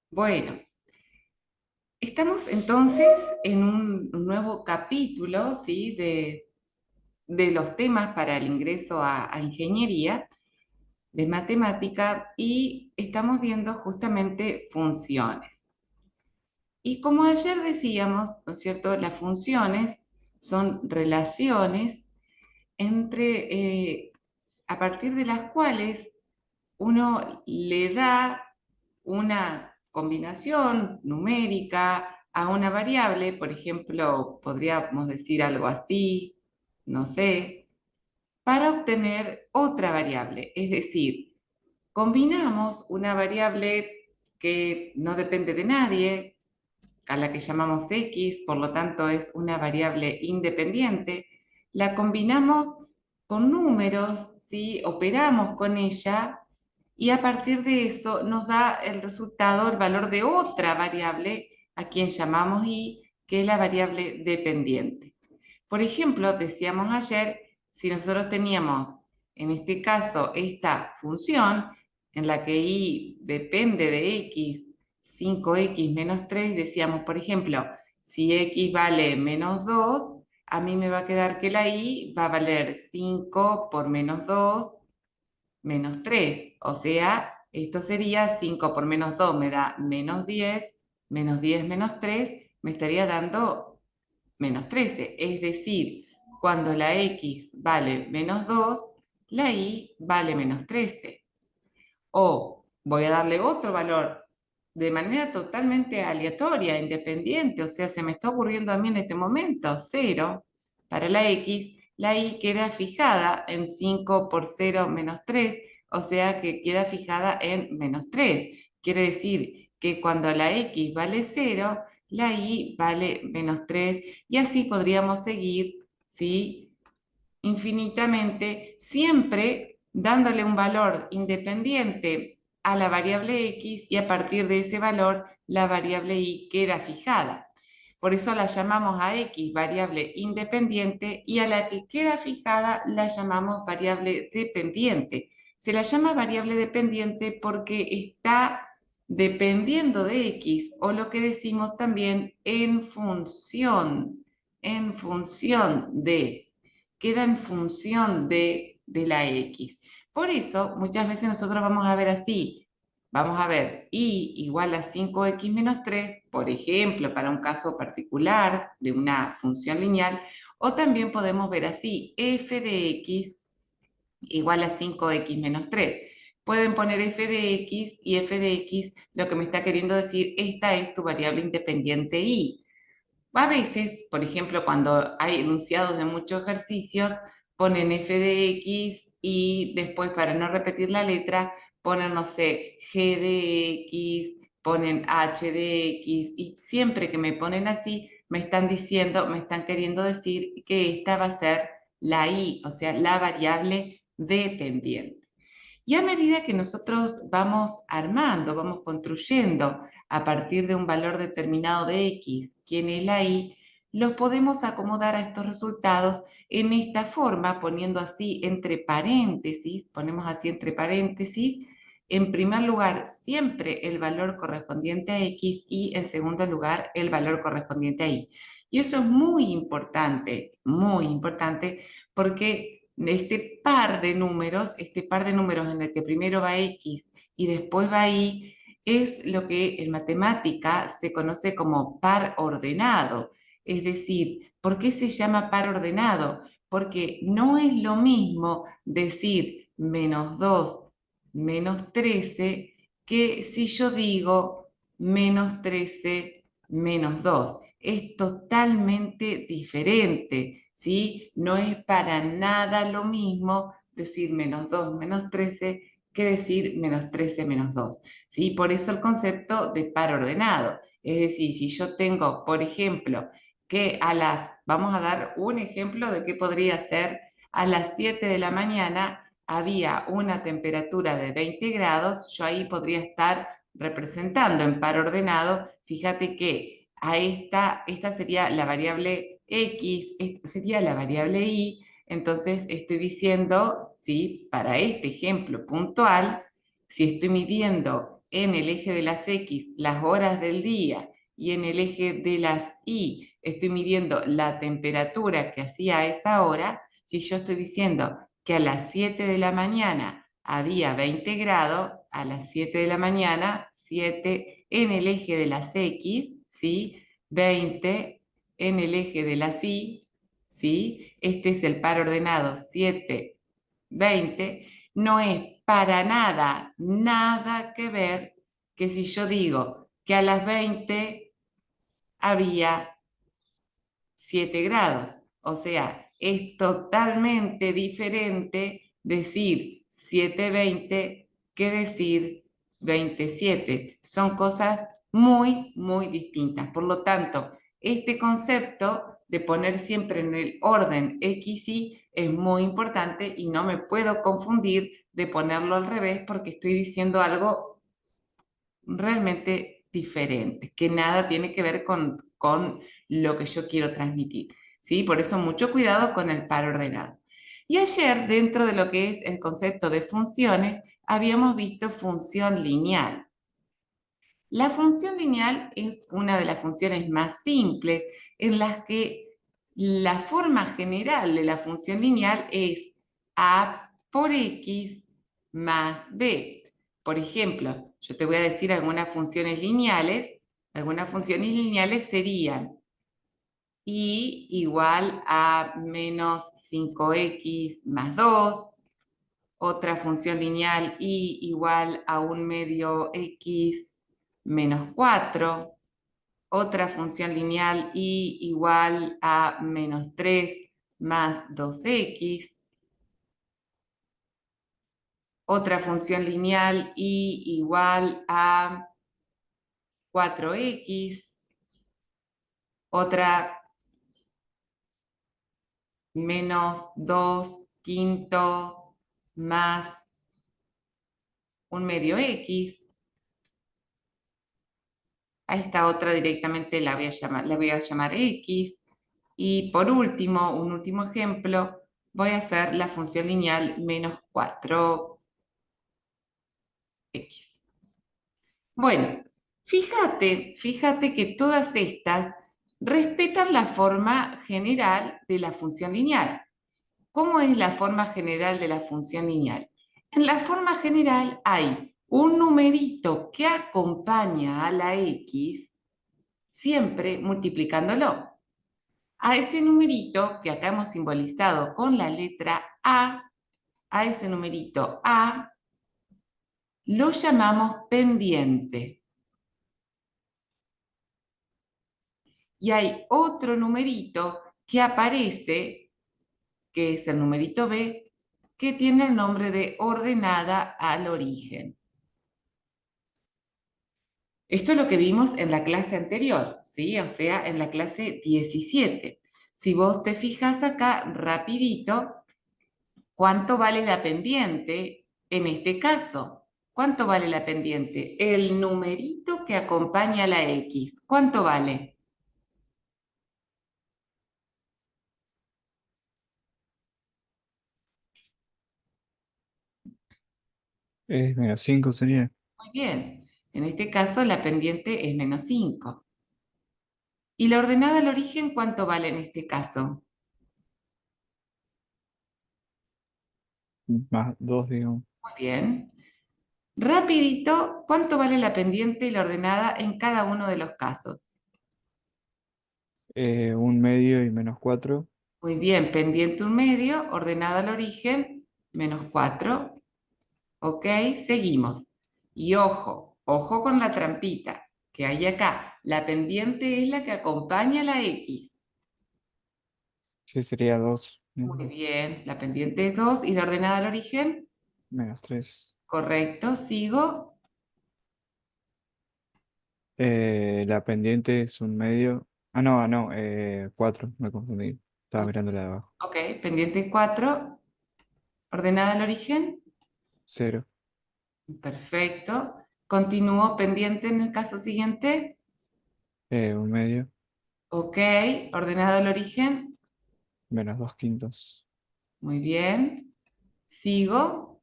Bueno, estamos entonces en un nuevo capítulo, ¿sí? de los temas para el ingreso a ingeniería de matemática y estamos viendo justamente funciones. Y como ayer decíamos, ¿no es cierto? Las funciones son relaciones a partir de las cuales uno le da una combinación numérica a una variable, por ejemplo, podríamos decir algo así, no sé, para obtener otra variable. Es decir, combinamos una variable que no depende de nadie, a la que llamamos x, por lo tanto es una variable independiente, la combinamos con números, ¿sí? Operamos con ella y a partir de eso nos da el resultado, el valor de otra variable a quien llamamos y, que es la variable dependiente. Por ejemplo, decíamos ayer, si nosotros teníamos en este caso esta función en la que y depende de x, 5x menos 3, decíamos, por ejemplo, si x vale menos 2, a mí me va a quedar que la y va a valer 5 por menos 2 menos 3. O sea, esto sería 5 por menos 2 me da menos 10 menos 3 me estaría dando menos 13. Es decir, cuando la x vale menos 2, la y vale menos 13. O voy a darle otro valor de manera totalmente aleatoria, independiente, o sea, se me está ocurriendo a mí en este momento, 0 para la y queda fijada en 5 por 0 menos 3, o sea que queda fijada en menos 3. Quiere decir que cuando la x vale 0, la y vale menos 3, y así podríamos seguir, ¿sí? Infinitamente, siempre dándole un valor independiente a la variable x y a partir de ese valor la variable y queda fijada. Por eso la llamamos a x variable independiente y a la que queda fijada la llamamos variable dependiente. Se la llama variable dependiente porque está dependiendo de x, o lo que decimos también en función de, queda en función de la x. Por eso, muchas veces nosotros vamos a ver así, vamos a ver y igual a 5x menos 3, por ejemplo, para un caso particular de una función lineal, o también podemos ver así, f de x igual a 5x menos 3. Pueden poner f de x y f de x, lo que me está queriendo decir, esta es tu variable independiente y. A veces, por ejemplo, cuando hay enunciados de muchos ejercicios, ponen f de x y después, para no repetir la letra, ponen, no sé, g de x, ponen h de x, y siempre que me ponen así, me están diciendo, me están queriendo decir que esta va a ser la y, o sea, la variable dependiente. Y a medida que nosotros vamos armando, vamos construyendo a partir de un valor determinado de x, quién es la y, los podemos acomodar a estos resultados en esta forma, poniendo así entre paréntesis, ponemos así entre paréntesis, en primer lugar siempre el valor correspondiente a x y en segundo lugar el valor correspondiente a y. Y eso es muy importante porque este par de números en el que primero va x y después va y, es lo que en matemática se conoce como par ordenado. Es decir, ¿por qué se llama par ordenado? Porque no es lo mismo decir menos 2 menos 13 que si yo digo menos 13 menos 2. Es totalmente diferente, ¿sí? No es para nada lo mismo decir menos 2 menos 13 que decir menos 13 menos 2, ¿sí? Por eso el concepto de par ordenado. Es decir, si yo tengo, por ejemplo, que vamos a dar un ejemplo de qué podría ser, a las 7 de la mañana había una temperatura de 20 grados, yo ahí podría estar representando en par ordenado, fíjate que esta sería la variable x, esta sería la variable y, entonces estoy diciendo, ¿sí? Para este ejemplo puntual, si estoy midiendo en el eje de las X las horas del día y en el eje de las Y estoy midiendo la temperatura que hacía a esa hora, si yo estoy diciendo que a las 7 de la mañana había 20 grados, a las 7 de la mañana, 7 en el eje de las X, ¿sí? 20 en el eje de las Y, ¿sí? Este es el par ordenado 7, 20. No es para nada, nada que ver que si yo digo que a las 20 había 7 grados. O sea, es totalmente diferente decir 7:20 que decir 27. Son cosas muy, muy distintas. Por lo tanto, este concepto de poner siempre en el orden X, Y es muy importante y no me puedo confundir de ponerlo al revés porque estoy diciendo algo realmente diferente, que nada tiene que ver con lo que yo quiero transmitir, ¿sí? Por eso mucho cuidado con el par ordenado. Y ayer, dentro de lo que es el concepto de funciones, habíamos visto función lineal. La función lineal es una de las funciones más simples en las que la forma general de la función lineal es a por x más b. Por ejemplo, yo te voy a decir algunas funciones lineales. Algunas funciones lineales serían y igual a menos 5x más 2. Otra función lineal y igual a un medio x menos 4. Otra función lineal y igual a menos 3 más 2x. Otra función lineal y igual a 4x. Otra menos 2 quinto más un medio x. A esta otra directamente la voy a llamar x. Y por último, un último ejemplo, voy a hacer la función lineal menos 4x. Bueno, fíjate que todas estas respetan la forma general de la función lineal. ¿Cómo es la forma general de la función lineal? En la forma general hay un numerito que acompaña a la x, siempre multiplicándolo. A ese numerito que acá hemos simbolizado con la letra a ese numerito A, lo llamamos pendiente. Y hay otro numerito que aparece, que es el numerito B, que tiene el nombre de ordenada al origen. Esto es lo que vimos en la clase anterior, ¿sí? O sea, en la clase 17. Si vos te fijas acá, rapidito, ¿cuánto vale la pendiente en este caso? ¿Cuánto vale la pendiente? El numerito que acompaña a la X. ¿Cuánto vale? Es menos 5 sería. Muy bien. En este caso, la pendiente es menos 5. ¿Y la ordenada al origen cuánto vale en este caso? Más 2 digamos. Muy bien. Rapidito, ¿cuánto vale la pendiente y la ordenada en cada uno de los casos? Un medio y menos 4. Muy bien, pendiente un medio, ordenada al origen, menos 4. ¿Ok? Seguimos. Y ojo, ojo con la trampita que hay acá. La pendiente es la que acompaña a la X. Sí, sería 2 Muy bien, la pendiente es 2 y la ordenada al origen. menos 3. Correcto, sigo. La pendiente es un medio. No, 4, me confundí. Estaba mirando la de abajo. Ok, pendiente 4, ordenada al origen. 0, Perfecto. Continúo pendiente en el caso siguiente. un medio, Ok, ordenada al origen. menos 2 quintos. Muy bien. Sigo.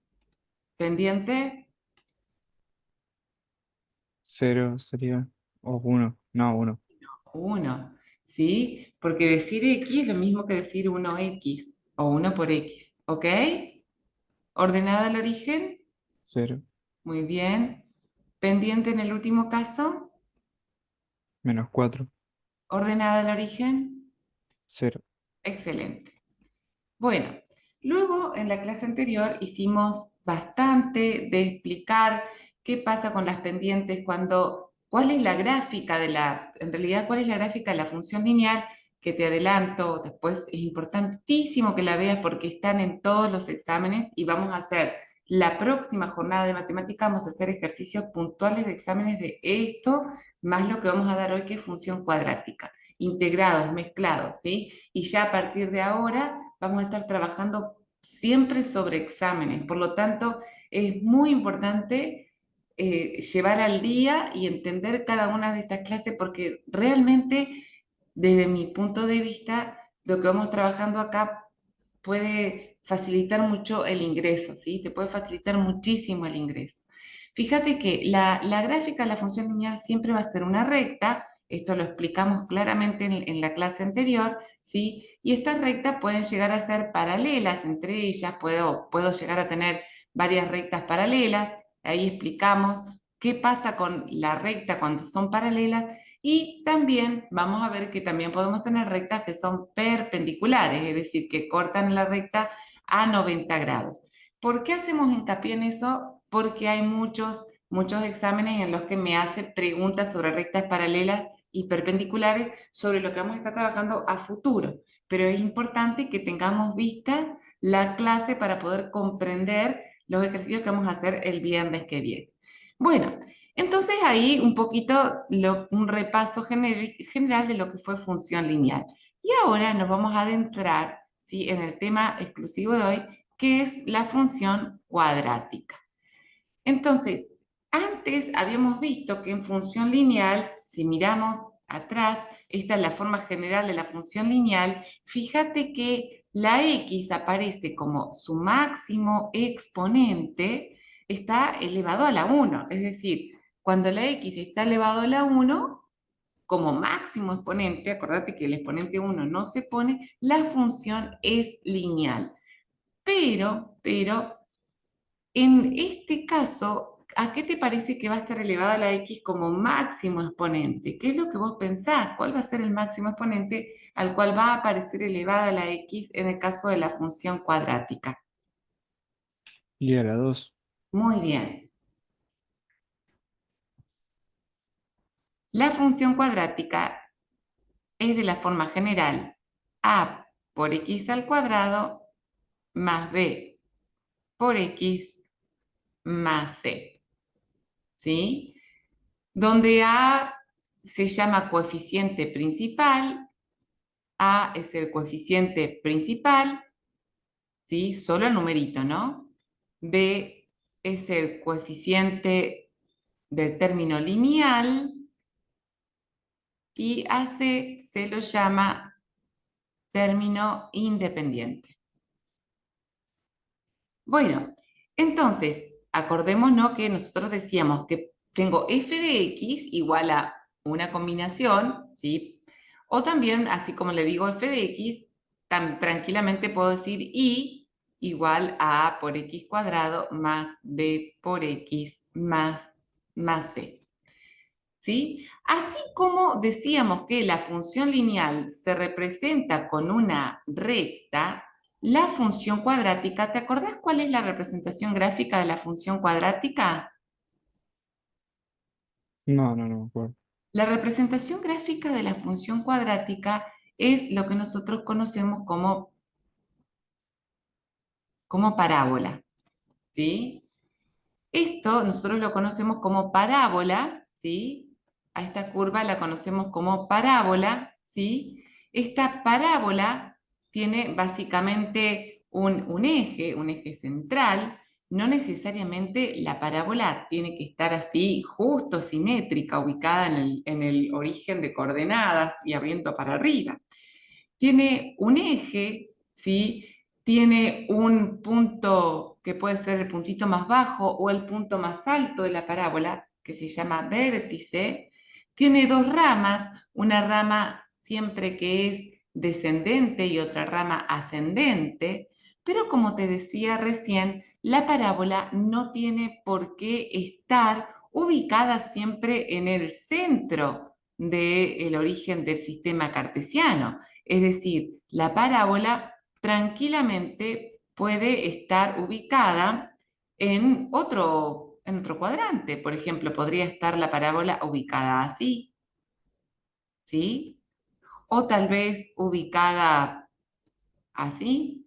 Pendiente. 0 sería, o 1, no, 1, 1, ¿sí? Porque decir X es lo mismo que decir 1X o 1 por X, ¿ok? ¿Ordenada al origen? 0, Muy bien. ¿Pendiente en el último caso? -4, ¿Ordenada al origen? 0. Excelente. Bueno, luego en la clase anterior hicimos bastante de explicar qué pasa con las pendientes cuál es la gráfica en realidad, cuál es la gráfica de la función lineal, que te adelanto, después es importantísimo que la veas porque están en todos los exámenes y vamos a hacer la próxima jornada de matemática, vamos a hacer ejercicios puntuales de exámenes de esto, más lo que vamos a dar hoy que es función cuadrática, integrados, mezclados, ¿sí? Y ya a partir de ahora vamos a estar trabajando siempre sobre exámenes. Por lo tanto, es muy importante llevar al día y entender cada una de estas clases porque realmente, desde mi punto de vista, lo que vamos trabajando acá puede facilitar mucho el ingreso, ¿sí? Te puede facilitar muchísimo el ingreso. Fíjate que la gráfica de la función lineal siempre va a ser una recta, esto lo explicamos claramente en la clase anterior, ¿sí? Y estas rectas pueden llegar a ser paralelas entre ellas, puedo llegar a tener varias rectas paralelas, ahí explicamos qué pasa con la recta cuando son paralelas y también vamos a ver que también podemos tener rectas que son perpendiculares, es decir, que cortan la recta a 90 grados. ¿Por qué hacemos hincapié en eso? Porque hay muchos exámenes en los que me hace preguntas sobre rectas paralelas y perpendiculares sobre lo que vamos a estar trabajando a futuro. Pero es importante que tengamos vista la clase para poder comprender los ejercicios que vamos a hacer el viernes que viene. Bueno, entonces ahí un poquito un repaso general de lo que fue función lineal. Y ahora nos vamos a adentrar, ¿sí?, en el tema exclusivo de hoy, que es la función cuadrática. Entonces, antes habíamos visto que en función lineal, si miramos atrás, esta es la forma general de la función lineal, fíjate que la x aparece como su máximo exponente, está elevado a la 1, es decir, cuando la x está elevado a la 1, como máximo exponente, acordate que el exponente 1 no se pone, la función es lineal. Pero en este caso, ¿a qué te parece que va a estar elevada la x como máximo exponente? ¿Qué es lo que vos pensás? ¿Cuál va a ser el máximo exponente al cual va a aparecer elevada la x en el caso de la función cuadrática? Y a la 2, Muy bien. La función cuadrática es de la forma general a por x al cuadrado más b por x más c, ¿sí? Donde a se llama coeficiente principal. A es el coeficiente principal, ¿sí? Solo el numerito, ¿no? B es el coeficiente del término lineal y a C se lo llama término independiente. Bueno, entonces, acordémonos que nosotros decíamos que tengo f de x igual a una combinación, ¿sí? O también, así como le digo f de x, tan tranquilamente puedo decir y igual a por x cuadrado más b por x más c. ¿Sí? Así como decíamos que la función lineal se representa con una recta, la función cuadrática, ¿te acordás cuál es la representación gráfica de la función cuadrática? no me acuerdo. La representación gráfica de la función cuadrática es lo que nosotros conocemos como parábola, ¿sí? Esto nosotros lo conocemos como parábola, ¿sí? A esta curva la conocemos como parábola, ¿sí? Esta parábola tiene básicamente un eje central. No necesariamente la parábola tiene que estar así, justo simétrica, ubicada en el origen de coordenadas y abriendo para arriba. Tiene un eje, ¿sí? Tiene un punto que puede ser el puntito más bajo o el punto más alto de la parábola, que se llama vértice, tiene dos ramas, una rama siempre que es descendente y otra rama ascendente, pero como te decía recién, la parábola no tiene por qué estar ubicada siempre en el centro del origen del sistema cartesiano. Es decir, la parábola tranquilamente puede estar ubicada en otro cuadrante. Por ejemplo, podría estar la parábola ubicada así, ¿sí? O tal vez ubicada así,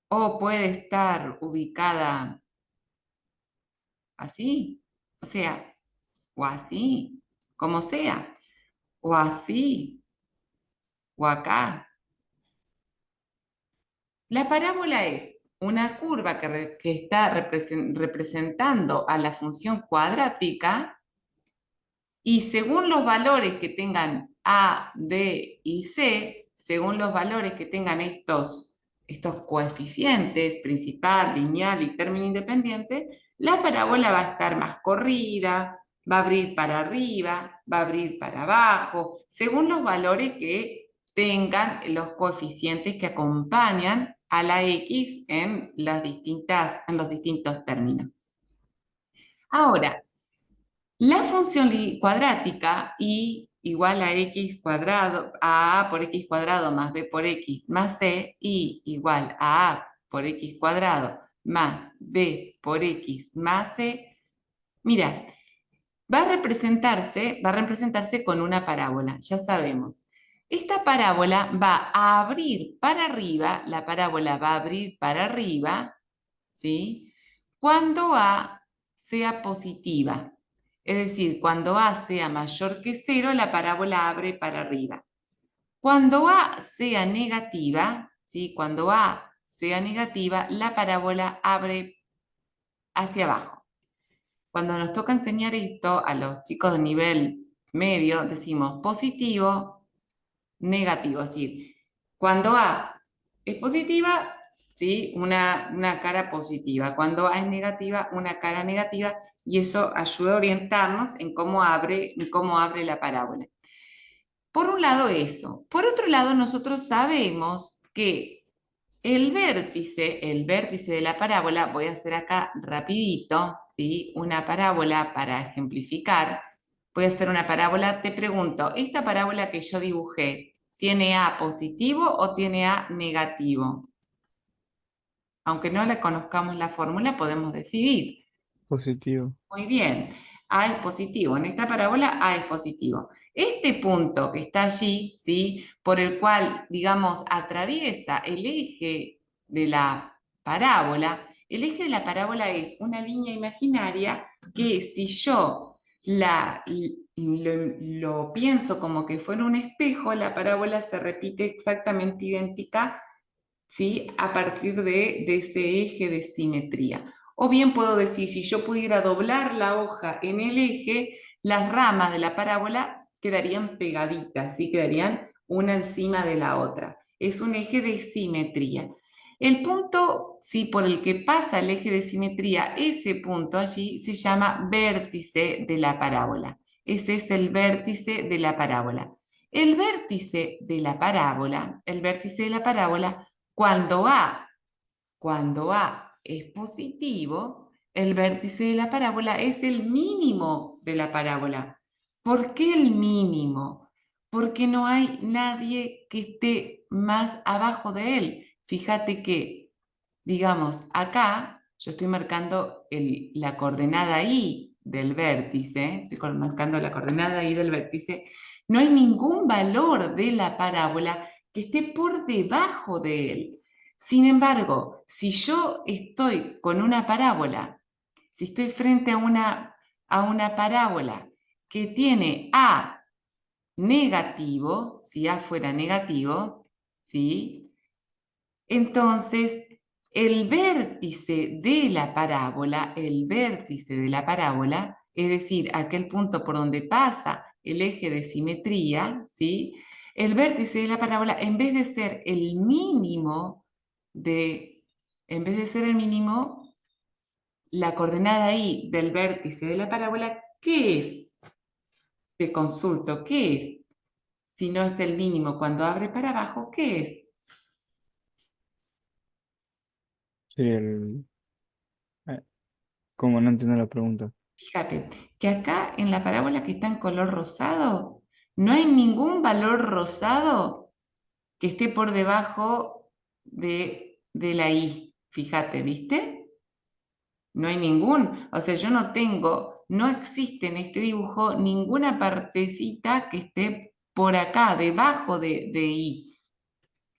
o puede estar ubicada así, o sea, o así, como sea, o así, o acá. La parábola es una curva que está representando a la función cuadrática y según los valores que tengan A, D y C, según los valores que tengan estos coeficientes, principal, lineal y término independiente, la parábola va a estar más corrida, va a abrir para arriba, va a abrir para abajo, según los valores que tengan los coeficientes que acompañan a la X en los distintos términos. Ahora, la función cuadrática y igual a x cuadrado, a por x cuadrado más b por x más c, y igual a por x cuadrado más b por x más c, mira, va a representarse con una parábola, ya sabemos. Esta parábola va a abrir para arriba, la parábola va a abrir para arriba, ¿sí? Cuando A sea positiva. Es decir, cuando A sea mayor que 0, la parábola abre para arriba. Cuando A sea negativa, ¿sí? Cuando A sea negativa, la parábola abre hacia abajo. Cuando nos toca enseñar esto a los chicos de nivel medio, decimos positivo, negativo. Es decir, cuando A es positiva, ¿sí? Una cara positiva. Cuando A es negativa, una cara negativa. Y eso ayuda a orientarnos en cómo abre la parábola. Por un lado eso. Por otro lado, nosotros sabemos que el vértice de la parábola, voy a hacer acá rapidito, ¿sí? Una parábola para ejemplificar. Voy a hacer una parábola, te pregunto, ¿esta parábola que yo dibujé tiene A positivo o tiene A negativo? Aunque no le conozcamos la fórmula, podemos decidir. Positivo. Muy bien, A es positivo. En esta parábola A es positivo. Este punto que está allí, ¿sí? Por el cual, digamos, atraviesa el eje de la parábola, el eje de la parábola es una línea imaginaria que si yo lo pienso como que fuera un espejo, la parábola se repite exactamente idéntica, ¿sí? A partir de ese eje de simetría. O bien puedo decir, si yo pudiera doblar la hoja en el eje, las ramas de la parábola quedarían pegaditas, ¿sí? Quedarían una encima de la otra. Es un eje de simetría. El punto, sí, por el que pasa el eje de simetría, ese punto allí se llama vértice de la parábola. Ese es el vértice de la parábola. El vértice de la parábola, cuando A es positivo, el vértice de la parábola es el mínimo de la parábola. ¿Por qué el mínimo? Porque no hay nadie que esté más abajo de él. Fíjate que, digamos, acá yo estoy marcando la coordenada I del vértice, estoy marcando la coordenada I del vértice, no hay ningún valor de la parábola que esté por debajo de él. Sin embargo, si yo estoy con una parábola, si estoy frente a una parábola que tiene A negativo, si A fuera negativo, ¿sí? Entonces, el vértice de la parábola, es decir, aquel punto por donde pasa el eje de simetría, ¿sí? El vértice de la parábola, en vez de ser el mínimo, la coordenada y del vértice de la parábola, ¿qué es? Te consulto, ¿qué es? Si no es el mínimo cuando abre para abajo, ¿qué es? Sí, el... eh, ¿Cómo? No entiendo la pregunta. Fíjate que acá en la parábola que está en color rosado, no hay ningún valor rosado que esté por debajo de la I. Fíjate, ¿viste? No hay ningún, o sea, yo no tengo, no existe en este dibujo ninguna partecita que esté por acá, debajo de I.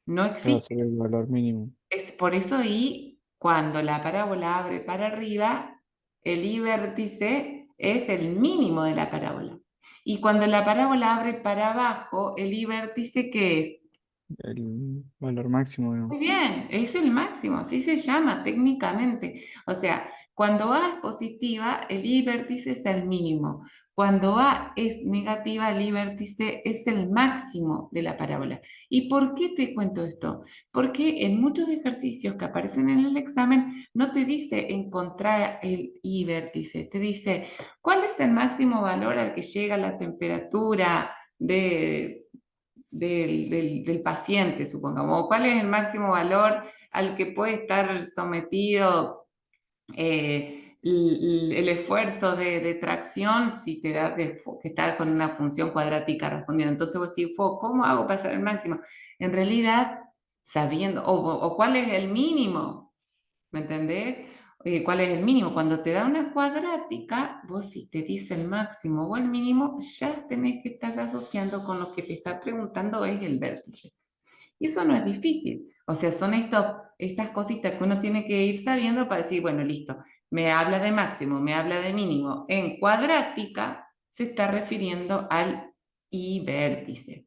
No ¿Qué va a existe. ser el valor mínimo? Es por eso I, cuando la parábola abre para arriba, el I vértice es el mínimo de la parábola. Y cuando la parábola abre para abajo, el I vértice, ¿qué es? El valor máximo, ¿no? Muy bien, es el máximo, así se llama técnicamente. O sea, cuando A es positiva, el I vértice es el mínimo. Cuando A es negativa, el I vértice es el máximo de la parábola. ¿Y por qué te cuento esto? Porque en muchos ejercicios que aparecen en el examen no te dice encontrar el I vértice, te dice cuál es el máximo valor al que llega la temperatura del paciente, supongamos, o cuál es el máximo valor al que puede estar sometido el esfuerzo de tracción si te da que está con una función cuadrática respondiendo. Entonces vos decís, ¿cómo hago para saber el máximo? En realidad, sabiendo, o cuál es el mínimo, ¿me entendés? ¿Cuál es el mínimo? Cuando te da una cuadrática, vos si te dice el máximo o el mínimo, ya tenés que estar asociando con lo que te está preguntando es el vértice. Y eso no es difícil. O sea, son estas cositas que uno tiene que ir sabiendo para decir, bueno, listo, me habla de máximo, me habla de mínimo. En cuadrática se está refiriendo al I vértice.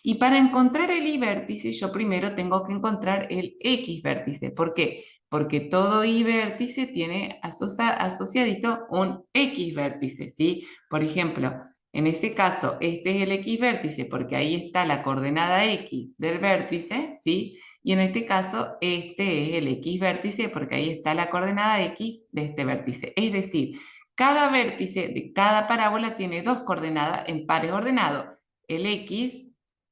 Y para encontrar el I vértice, yo primero tengo que encontrar el X vértice. ¿Por qué? Porque todo I vértice tiene asociadito un X vértice, ¿sí? Por ejemplo, en ese caso, este es el X vértice porque ahí está la coordenada X del vértice, ¿sí? Y en este caso, este es el X vértice porque ahí está la coordenada X de este vértice. Es decir, cada vértice de cada parábola tiene dos coordenadas en pares ordenados, el X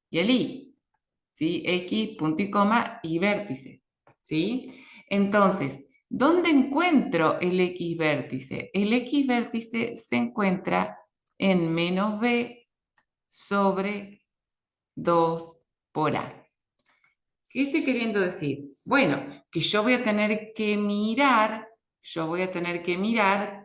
y el Y, ¿sí? X, punto y coma, y vértice, ¿sí? Entonces, ¿dónde encuentro el X vértice? El X vértice se encuentra en menos B sobre 2 por A. ¿Qué estoy queriendo decir? Bueno, que yo voy a tener que mirar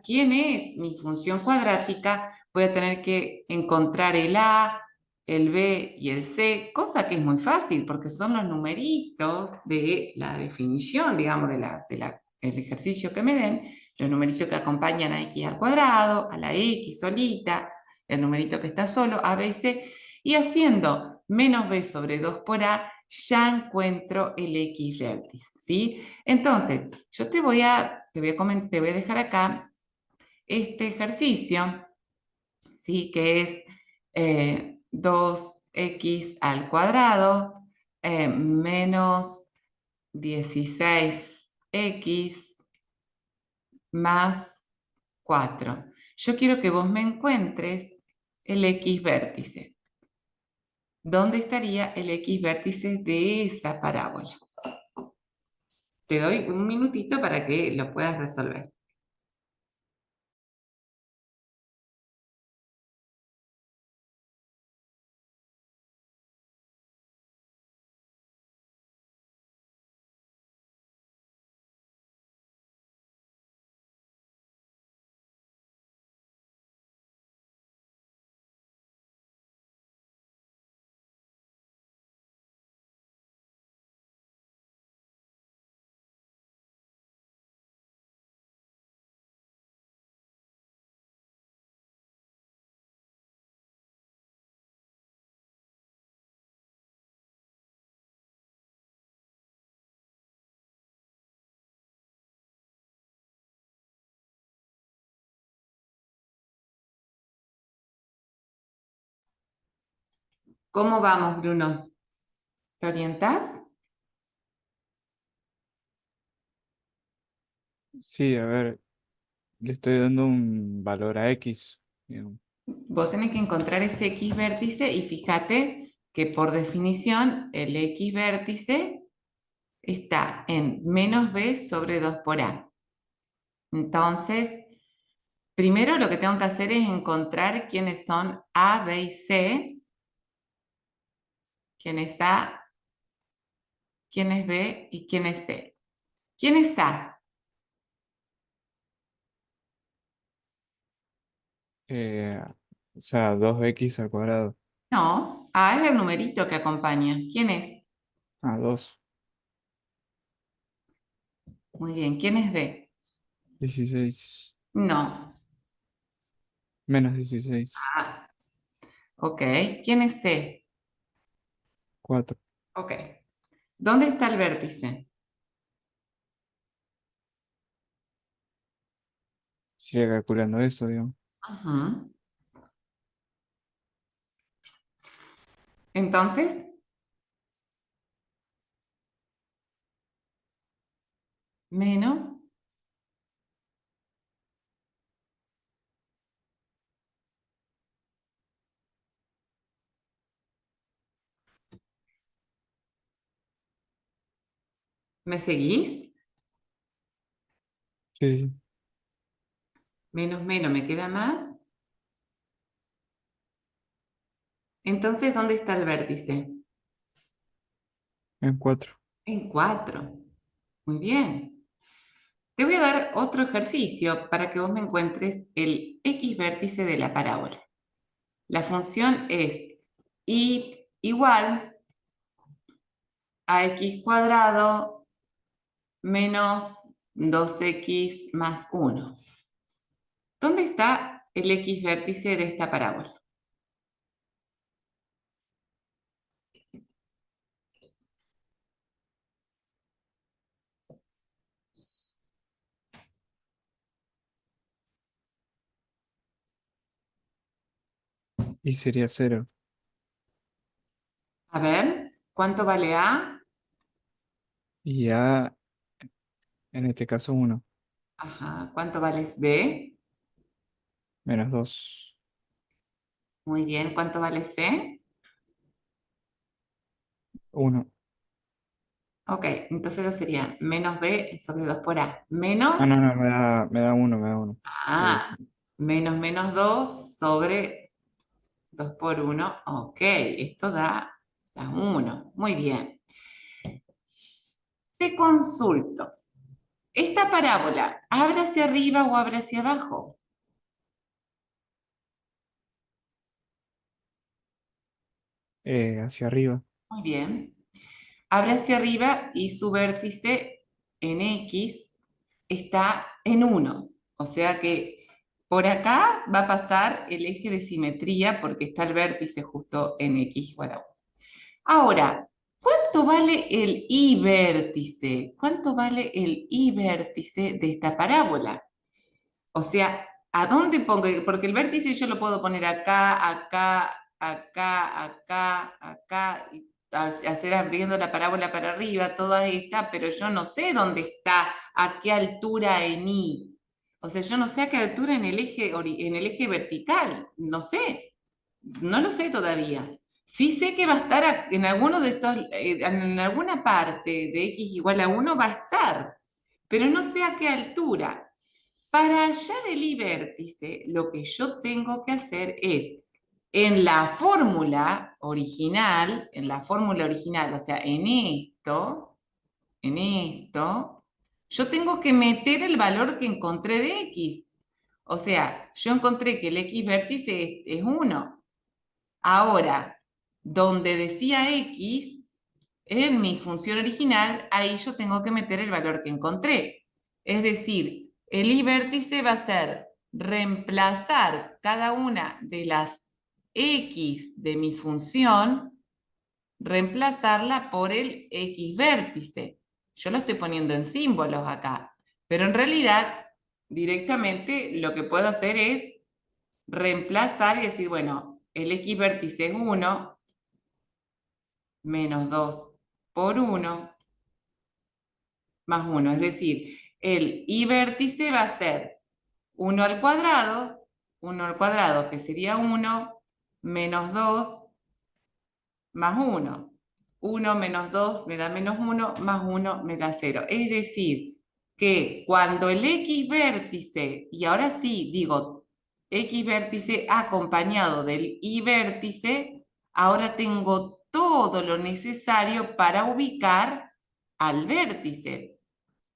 quién es mi función cuadrática, voy a tener que encontrar el A, el B y el C, cosa que es muy fácil porque son los numeritos de la definición, digamos, el ejercicio que me den, los numeritos que acompañan a x al cuadrado, a la x solita, el numerito que está solo, a, b y c, y haciendo menos b sobre 2 por a, ya encuentro el X vértice, ¿sí? Entonces, yo te voy a dejar acá este ejercicio, ¿sí? Que es 2x al cuadrado menos 16x más 4. Yo quiero que vos me encuentres el X vértice. ¿Dónde estaría el X vértice de esa parábola? Te doy un minutito para que lo puedas resolver. ¿Cómo vamos, Bruno? ¿Te orientás? Sí, a ver. le estoy dando un valor a X, digamos. Vos tenés que encontrar ese X vértice y fíjate que por definición el X vértice está en menos B sobre 2 por A. Entonces, primero lo que tengo que hacer es encontrar quiénes son A, B y C, quién es A, quién es B y quién es C. ¿Quién es A? Eh, o sea, 2x al cuadrado. No, A es el numerito que acompaña. ¿Quién es? A 2. Muy bien, ¿quién es B? 16. No. Menos 16. Ah, ok. ¿Quién es C? 4. Ok. ¿Dónde está el vértice? Sigue calculando eso, digamos. Ujú. Entonces, menos, ¿me seguís? Sí, sí. Menos, menos, ¿me queda más? Entonces, ¿dónde está el vértice? En 4. En 4. Muy bien. Te voy a dar otro ejercicio para que vos me encuentres el X vértice de la parábola. La función es y igual a x cuadrado menos 2x más 1. ¿Dónde está el X vértice de esta parábola? Y sería 0. A ver, ¿cuánto vale A? Y A, en este caso, 1. Ajá, ¿cuánto vale B? Menos 2. Muy bien, ¿cuánto vale C? 1. Ok, entonces eso sería menos B sobre 2 por A. Ah, Menos, no, no, me da 1, me da 1. menos menos 2 sobre 2 por 1. Ok, esto da 1. Muy bien. Te consulto. ¿Esta parábola abre hacia arriba o abre hacia abajo? Hacia arriba. Muy bien. Abre hacia arriba y su vértice en X está en 1. O sea que por acá va a pasar el eje de simetría porque está el vértice justo en X igual a 1. Ahora, ¿cuánto vale el I vértice? ¿Cuánto vale el I vértice de esta parábola? O sea, ¿a dónde pongo? Porque el vértice yo lo puedo poner acá, acá, acá, acá, acá, y hacer abriendo la parábola para arriba, toda esta, pero yo no sé dónde está, a qué altura en I. O sea, yo no sé a qué altura en el eje, en el eje vertical, no sé, no lo sé todavía. Sí sé que va a estar en alguno de estos, en alguna parte de X igual a 1 va a estar, pero no sé a qué altura. Para hallar el I vértice, lo que yo tengo que hacer es, en la fórmula original, o sea, en esto, yo tengo que meter el valor que encontré de X. O sea, yo encontré que el X vértice es 1. Ahora, donde decía X, en mi función original, ahí yo tengo que meter el valor que encontré. Es decir, el I vértice va a ser reemplazar cada una de las X de mi función, reemplazarla por el X vértice. Yo lo estoy poniendo en símbolos acá, pero en realidad directamente lo que puedo hacer es reemplazar y decir, bueno, el X vértice es 1 menos 2 por 1 más 1. Es decir, el I vértice va a ser 1 al cuadrado, que sería 1, menos 2 más 1. 1 menos 2 me da menos 1, más 1 me da 0. Es decir, que cuando el X vértice, y ahora sí digo X vértice acompañado del Y vértice, ahora tengo todo lo necesario para ubicar al vértice.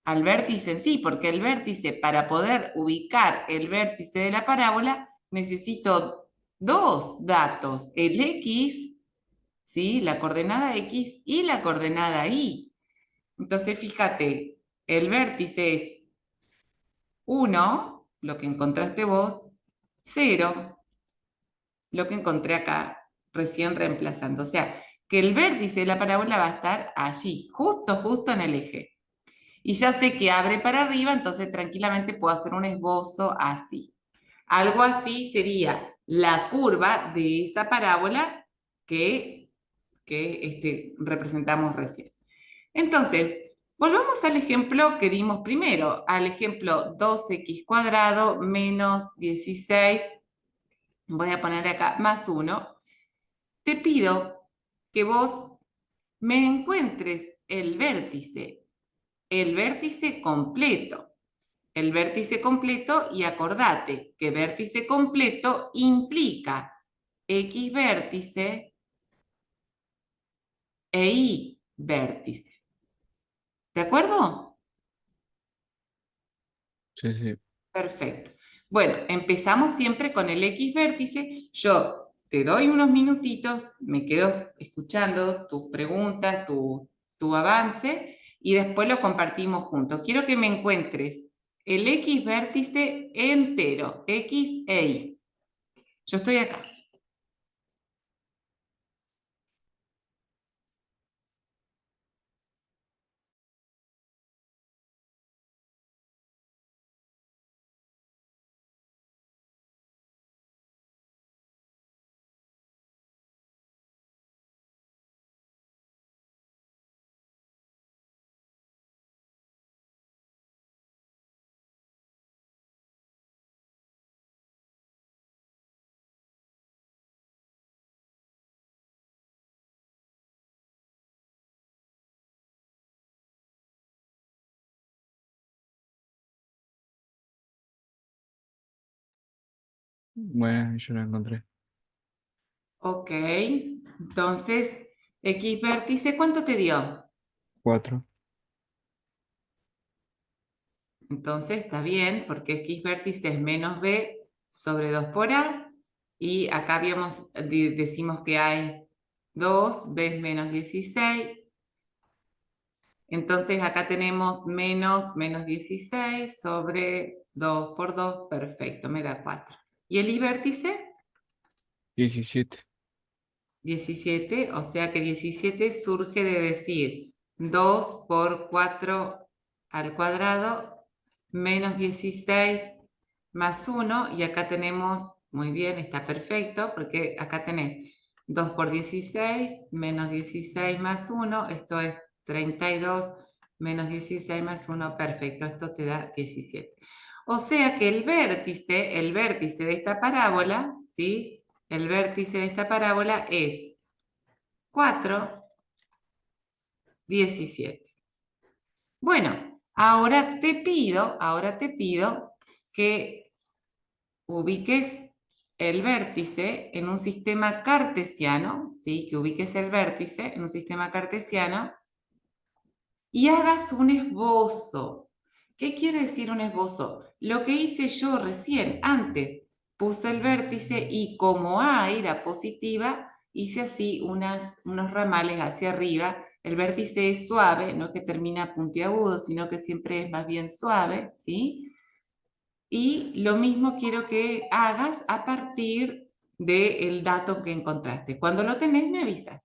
Al vértice en sí, porque el vértice, para poder ubicar el vértice de la parábola, necesito dos datos, el X, ¿sí? La coordenada X y la coordenada Y. Entonces, fíjate, el vértice es 1, lo que encontraste vos, 0, lo que encontré acá, recién reemplazando. O sea, que el vértice de la parábola va a estar allí, justo en el eje. Y ya sé que abre para arriba, entonces tranquilamente puedo hacer un esbozo así. Algo así sería la curva de esa parábola que representamos recién. Entonces, volvamos al ejemplo que dimos primero, al ejemplo 2x cuadrado menos 16, voy a poner acá más 1. Te pido que vos me encuentres el vértice completo. El vértice completo, y acordate que vértice completo implica X vértice e Y vértice. ¿De acuerdo? Sí, sí. Perfecto. Bueno, empezamos siempre con el X vértice. Yo te doy unos minutitos, me quedo escuchando tus preguntas, tu avance, y después lo compartimos juntos. Quiero que me encuentres el X vértice entero, X e Y. Yo estoy acá. Bueno, yo lo encontré. Ok, entonces, X vértice, ¿cuánto te dio? 4. Entonces está bien, porque X vértice es menos B sobre 2 por A, y acá decimos que A es 2, B es menos 16, entonces acá tenemos menos 16 sobre 2 por 2, perfecto, me da 4. ¿Y el Y vértice? 17. 17, o sea que 17 surge de decir 2 por 4 al cuadrado menos 16 más 1, y acá tenemos, muy bien, está perfecto, porque acá tenés 2 por 16 menos 16 más 1, esto es 32 menos 16 más 1, perfecto, esto te da 17. O sea que el vértice de esta parábola, ¿sí? El vértice de esta parábola es 4, 17. Bueno, ahora te pido que ubiques el vértice en un sistema cartesiano, ¿sí? Que ubiques el vértice en un sistema cartesiano y hagas un esbozo. ¿Qué quiere decir un esbozo? Lo que hice yo recién, antes, puse el vértice y como A era positiva, hice así unos ramales hacia arriba. El vértice es suave, no que termina puntiagudo, sino que siempre es más bien suave, ¿sí? Y lo mismo quiero que hagas a partir del dato que encontraste. Cuando lo tenés, me avisas.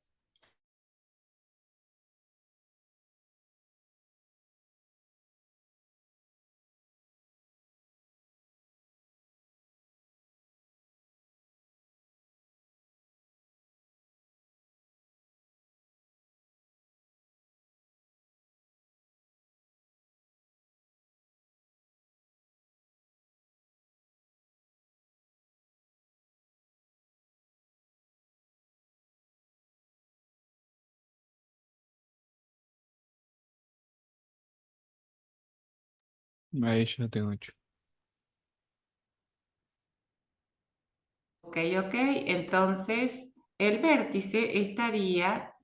Ahí ya tengo 8. Ok, ok. Entonces, el vértice estaría,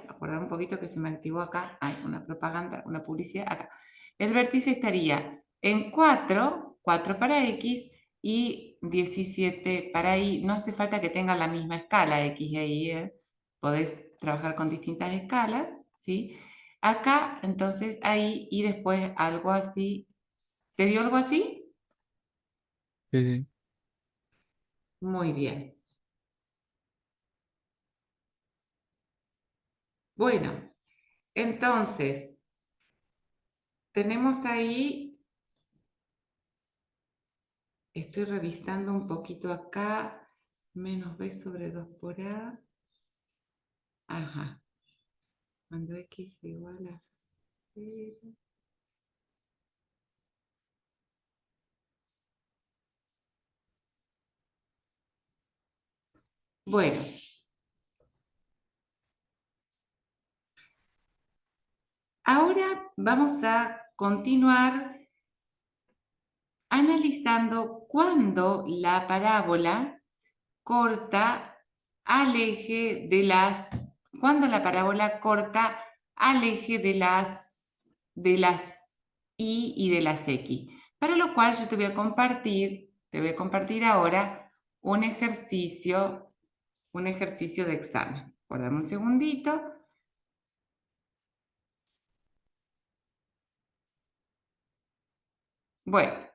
acuérdame un poquito que se me activó acá, hay una propaganda, una publicidad acá. El vértice estaría en 4, 4 para X y 17 para Y. No hace falta que tenga la misma escala X e Y, ¿eh? Podés trabajar con distintas escalas, ¿sí? Acá, entonces, ahí y después algo así. ¿Te dio algo así? Sí, sí. Muy bien. Bueno, entonces, tenemos ahí, estoy revisando un poquito acá, menos b sobre 2 por a. Ajá, cuando x igual a 0. Bueno, ahora vamos a continuar analizando cuándo la parábola corta al eje de las, cuando la parábola corta al eje de las y de las x. Para lo cual yo te voy a compartir ahora un ejercicio de examen. Guardame un segundito. Bueno,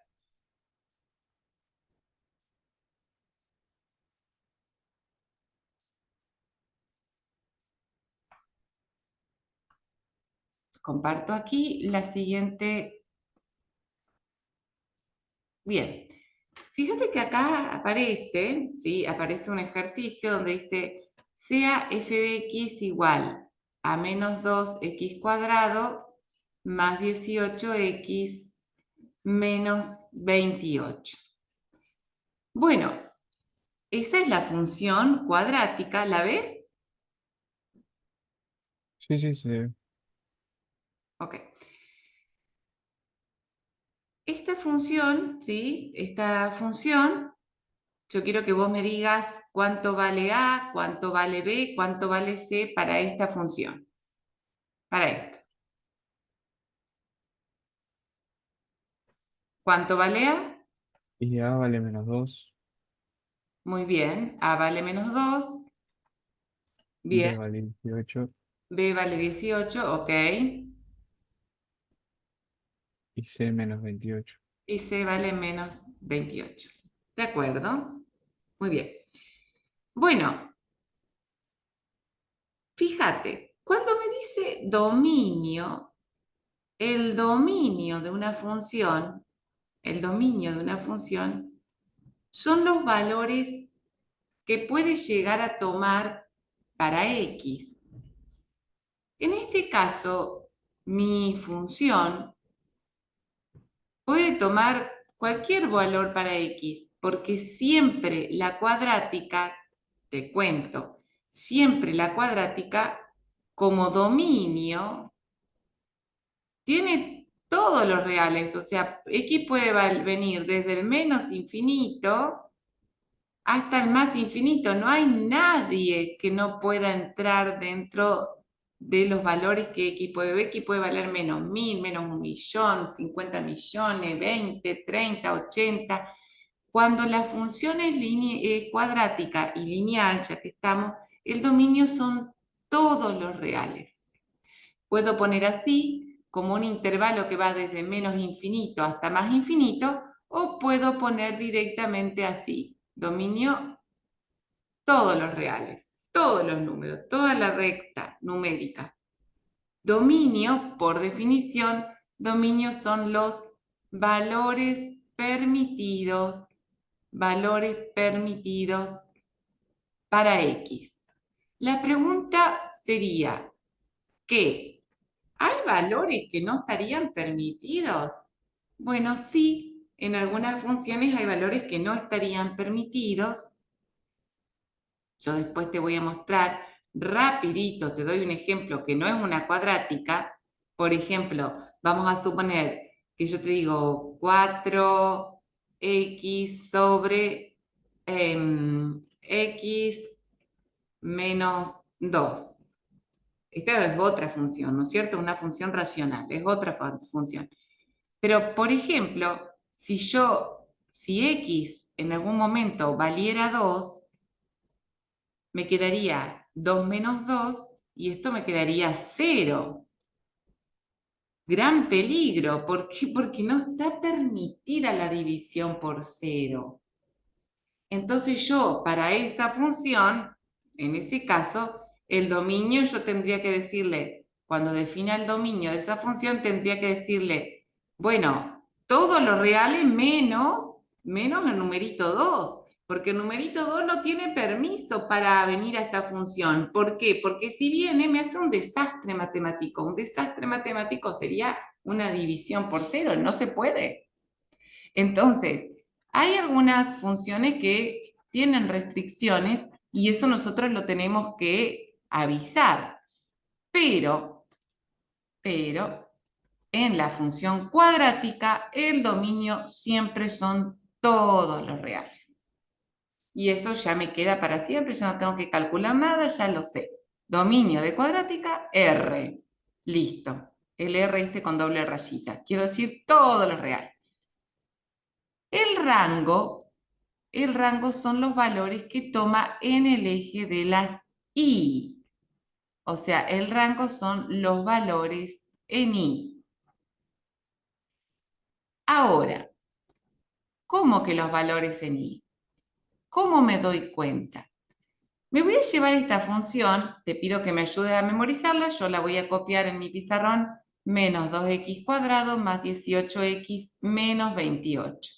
comparto aquí la siguiente. Bien, fíjate que acá aparece, ¿sí? Aparece un ejercicio donde dice, sea f de x igual a menos 2x cuadrado más 18x menos 28. Bueno, esa es la función cuadrática, ¿la ves? Sí, sí, sí. Ok. Esta función, ¿sí? Esta función, yo quiero que vos me digas cuánto vale A, cuánto vale B, cuánto vale C para esta función. Para esto. ¿Cuánto vale A? Y A vale menos 2. Muy bien. A vale menos 2. Bien. B vale 18. B vale 18. Ok. Y C menos 28. Y C vale menos 28. ¿De acuerdo? Muy bien. Bueno, fíjate, cuando me dice dominio, el dominio de una función, el dominio de una función son los valores que puede llegar a tomar para X. En este caso, mi función puede tomar cualquier valor para X, porque siempre la cuadrática, te cuento, siempre la cuadrática como dominio tiene todos los reales, o sea, X puede venir desde el menos infinito hasta el más infinito. No hay nadie que no pueda entrar dentro de los valores que X puede ver. X puede valer menos 1000, menos 1.000.000, 50 millones, 20, 30, 80. Cuando la función es cuadrática y lineal, ya que estamos, el dominio son todos los reales. Puedo poner así como un intervalo que va desde menos infinito hasta más infinito, o puedo poner directamente así, dominio todos los reales, todos los números, toda la recta numérica. Dominio, por definición, dominio son los valores permitidos para X. La pregunta sería, ¿qué? ¿Hay valores que no estarían permitidos? Bueno, sí, en algunas funciones hay valores que no estarían permitidos. Yo después te voy a mostrar rapidito, te doy un ejemplo que no es una cuadrática. Por ejemplo, vamos a suponer que yo te digo 4x sobre x menos 2. Esta es otra función, ¿no es cierto? Una función racional, es otra función. Pero, por ejemplo, si x en algún momento valiera 2, me quedaría 2 menos 2 y esto me quedaría 0. Gran peligro. ¿Por qué? Porque no está permitida la división por 0. Entonces yo, para esa función, en ese caso, el dominio yo tendría que decirle, cuando defina el dominio de esa función, tendría que decirle, bueno, todos los reales menos el numerito 2, porque el numerito 2 no tiene permiso para venir a esta función. ¿Por qué? Porque si viene me hace un desastre matemático. Un desastre matemático sería una división por 0, no se puede. Entonces, hay algunas funciones que tienen restricciones y eso nosotros lo tenemos que avisar. Pero, en la función cuadrática, el dominio siempre son todos los reales. Y eso ya me queda para siempre, ya no tengo que calcular nada, ya lo sé. Dominio de cuadrática, R. Listo. El R este con doble rayita. Quiero decir todos los reales. El rango El rango son los valores que toma en el eje de las y. O sea, el rango son los valores en y. Ahora, ¿cómo que los valores en y? ¿Cómo me doy cuenta? Me voy a llevar esta función, te pido que me ayudes a memorizarla, yo la voy a copiar en mi pizarrón, menos 2x cuadrado más 18x menos 28.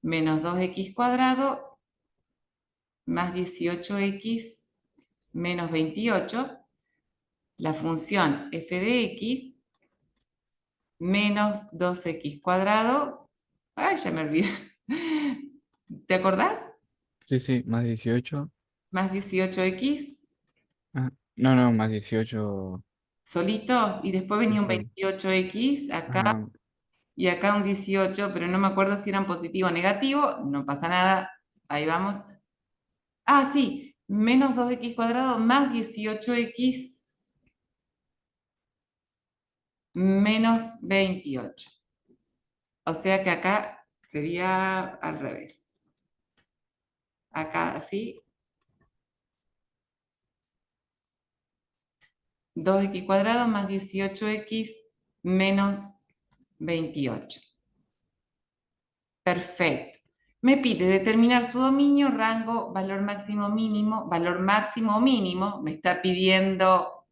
Menos 2x cuadrado más 18x menos 28. La función f de x menos 2x cuadrado. Ay, ya me olvidé. ¿Te acordás? Sí, sí, más 18. Más 18x Ah, no, no, más 18. solito y después Sí, venía un sí. 28x acá Ajá. y acá un 18, pero no me acuerdo si eran positivo o negativo. No pasa nada. Ahí vamos. Ah, sí. Menos 2x cuadrado más 18x menos 28. O sea que acá sería al revés. Acá así, 2x cuadrado más 18x menos 28. Perfecto. Me pide determinar su dominio, rango, valor máximo mínimo, valor máximo mínimo. Me está pidiendo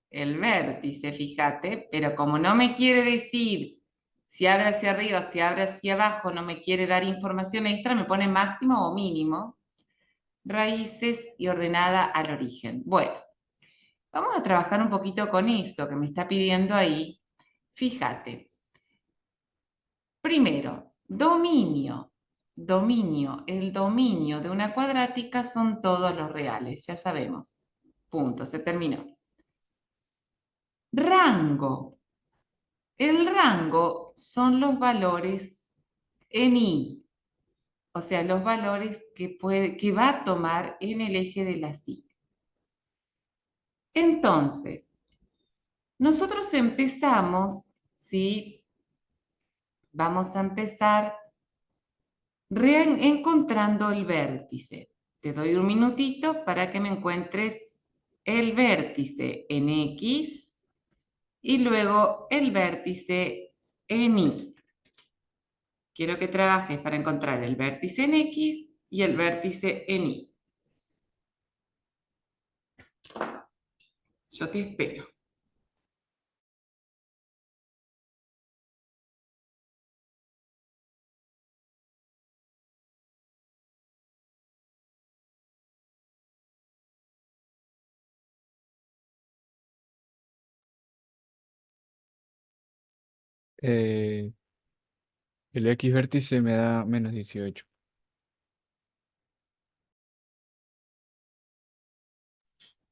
el vértice, fíjate, pero como no me quiere decir si abre hacia arriba, si abre hacia abajo, no me quiere dar información extra, me pone máximo o mínimo, raíces y ordenada al origen. Bueno, vamos a trabajar un poquito con eso que me está pidiendo ahí. Fíjate, primero, dominio. Dominio. El dominio de una cuadrática son todos los reales, ya sabemos. Punto, se terminó. Rango. El rango son los valores en i, o sea, los valores que va a tomar en el eje de la y. Entonces, nosotros empezamos, ¿sí? Vamos a empezar encontrando el vértice. Te doy un minutito para que me encuentres el vértice en X y luego el vértice en Y. Quiero que trabajes para encontrar el vértice en X y el vértice en Y. Yo te espero. Eh, el X vértice me da menos 18.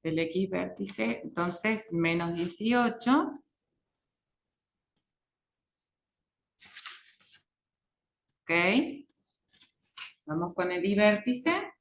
El X vértice, entonces, menos 18. Vamos con el I vértice.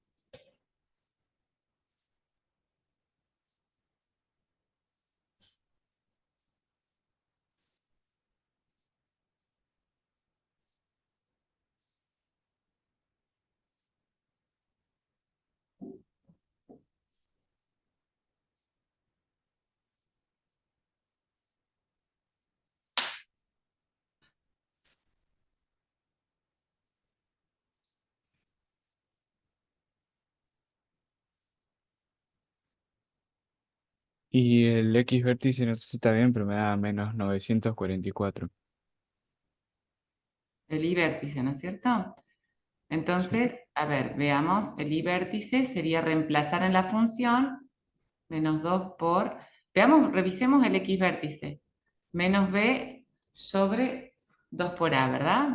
Y el X vértice no sé si está bien, pero me da menos 944. El I vértice, ¿no es cierto? Sí. Entonces, a ver, veamos, el I vértice sería reemplazar en la función menos 2 por, veamos, revisemos el X vértice, menos B sobre 2 por A, ¿verdad?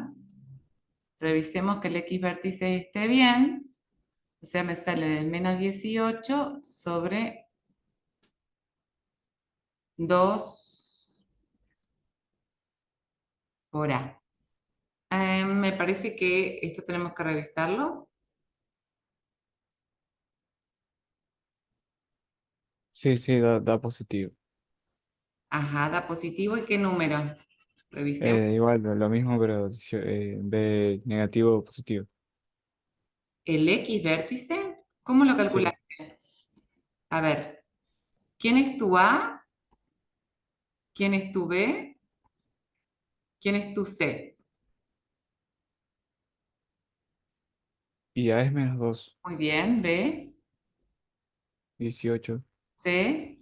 Revisemos que el X vértice esté bien, o sea, me sale de menos 18 sobre 2 por A. Me parece que esto tenemos que revisarlo. Sí, sí, da positivo. Ajá, da positivo. ¿Y qué número? Revisemos. Igual, lo mismo, pero B negativo o positivo. ¿El X vértice? ¿Cómo lo Sí. calculaste? A ver, ¿quién es tu A? ¿Quién es tu B? ¿Quién es tu C? Y A es menos 2, Muy bien, B, 18, C,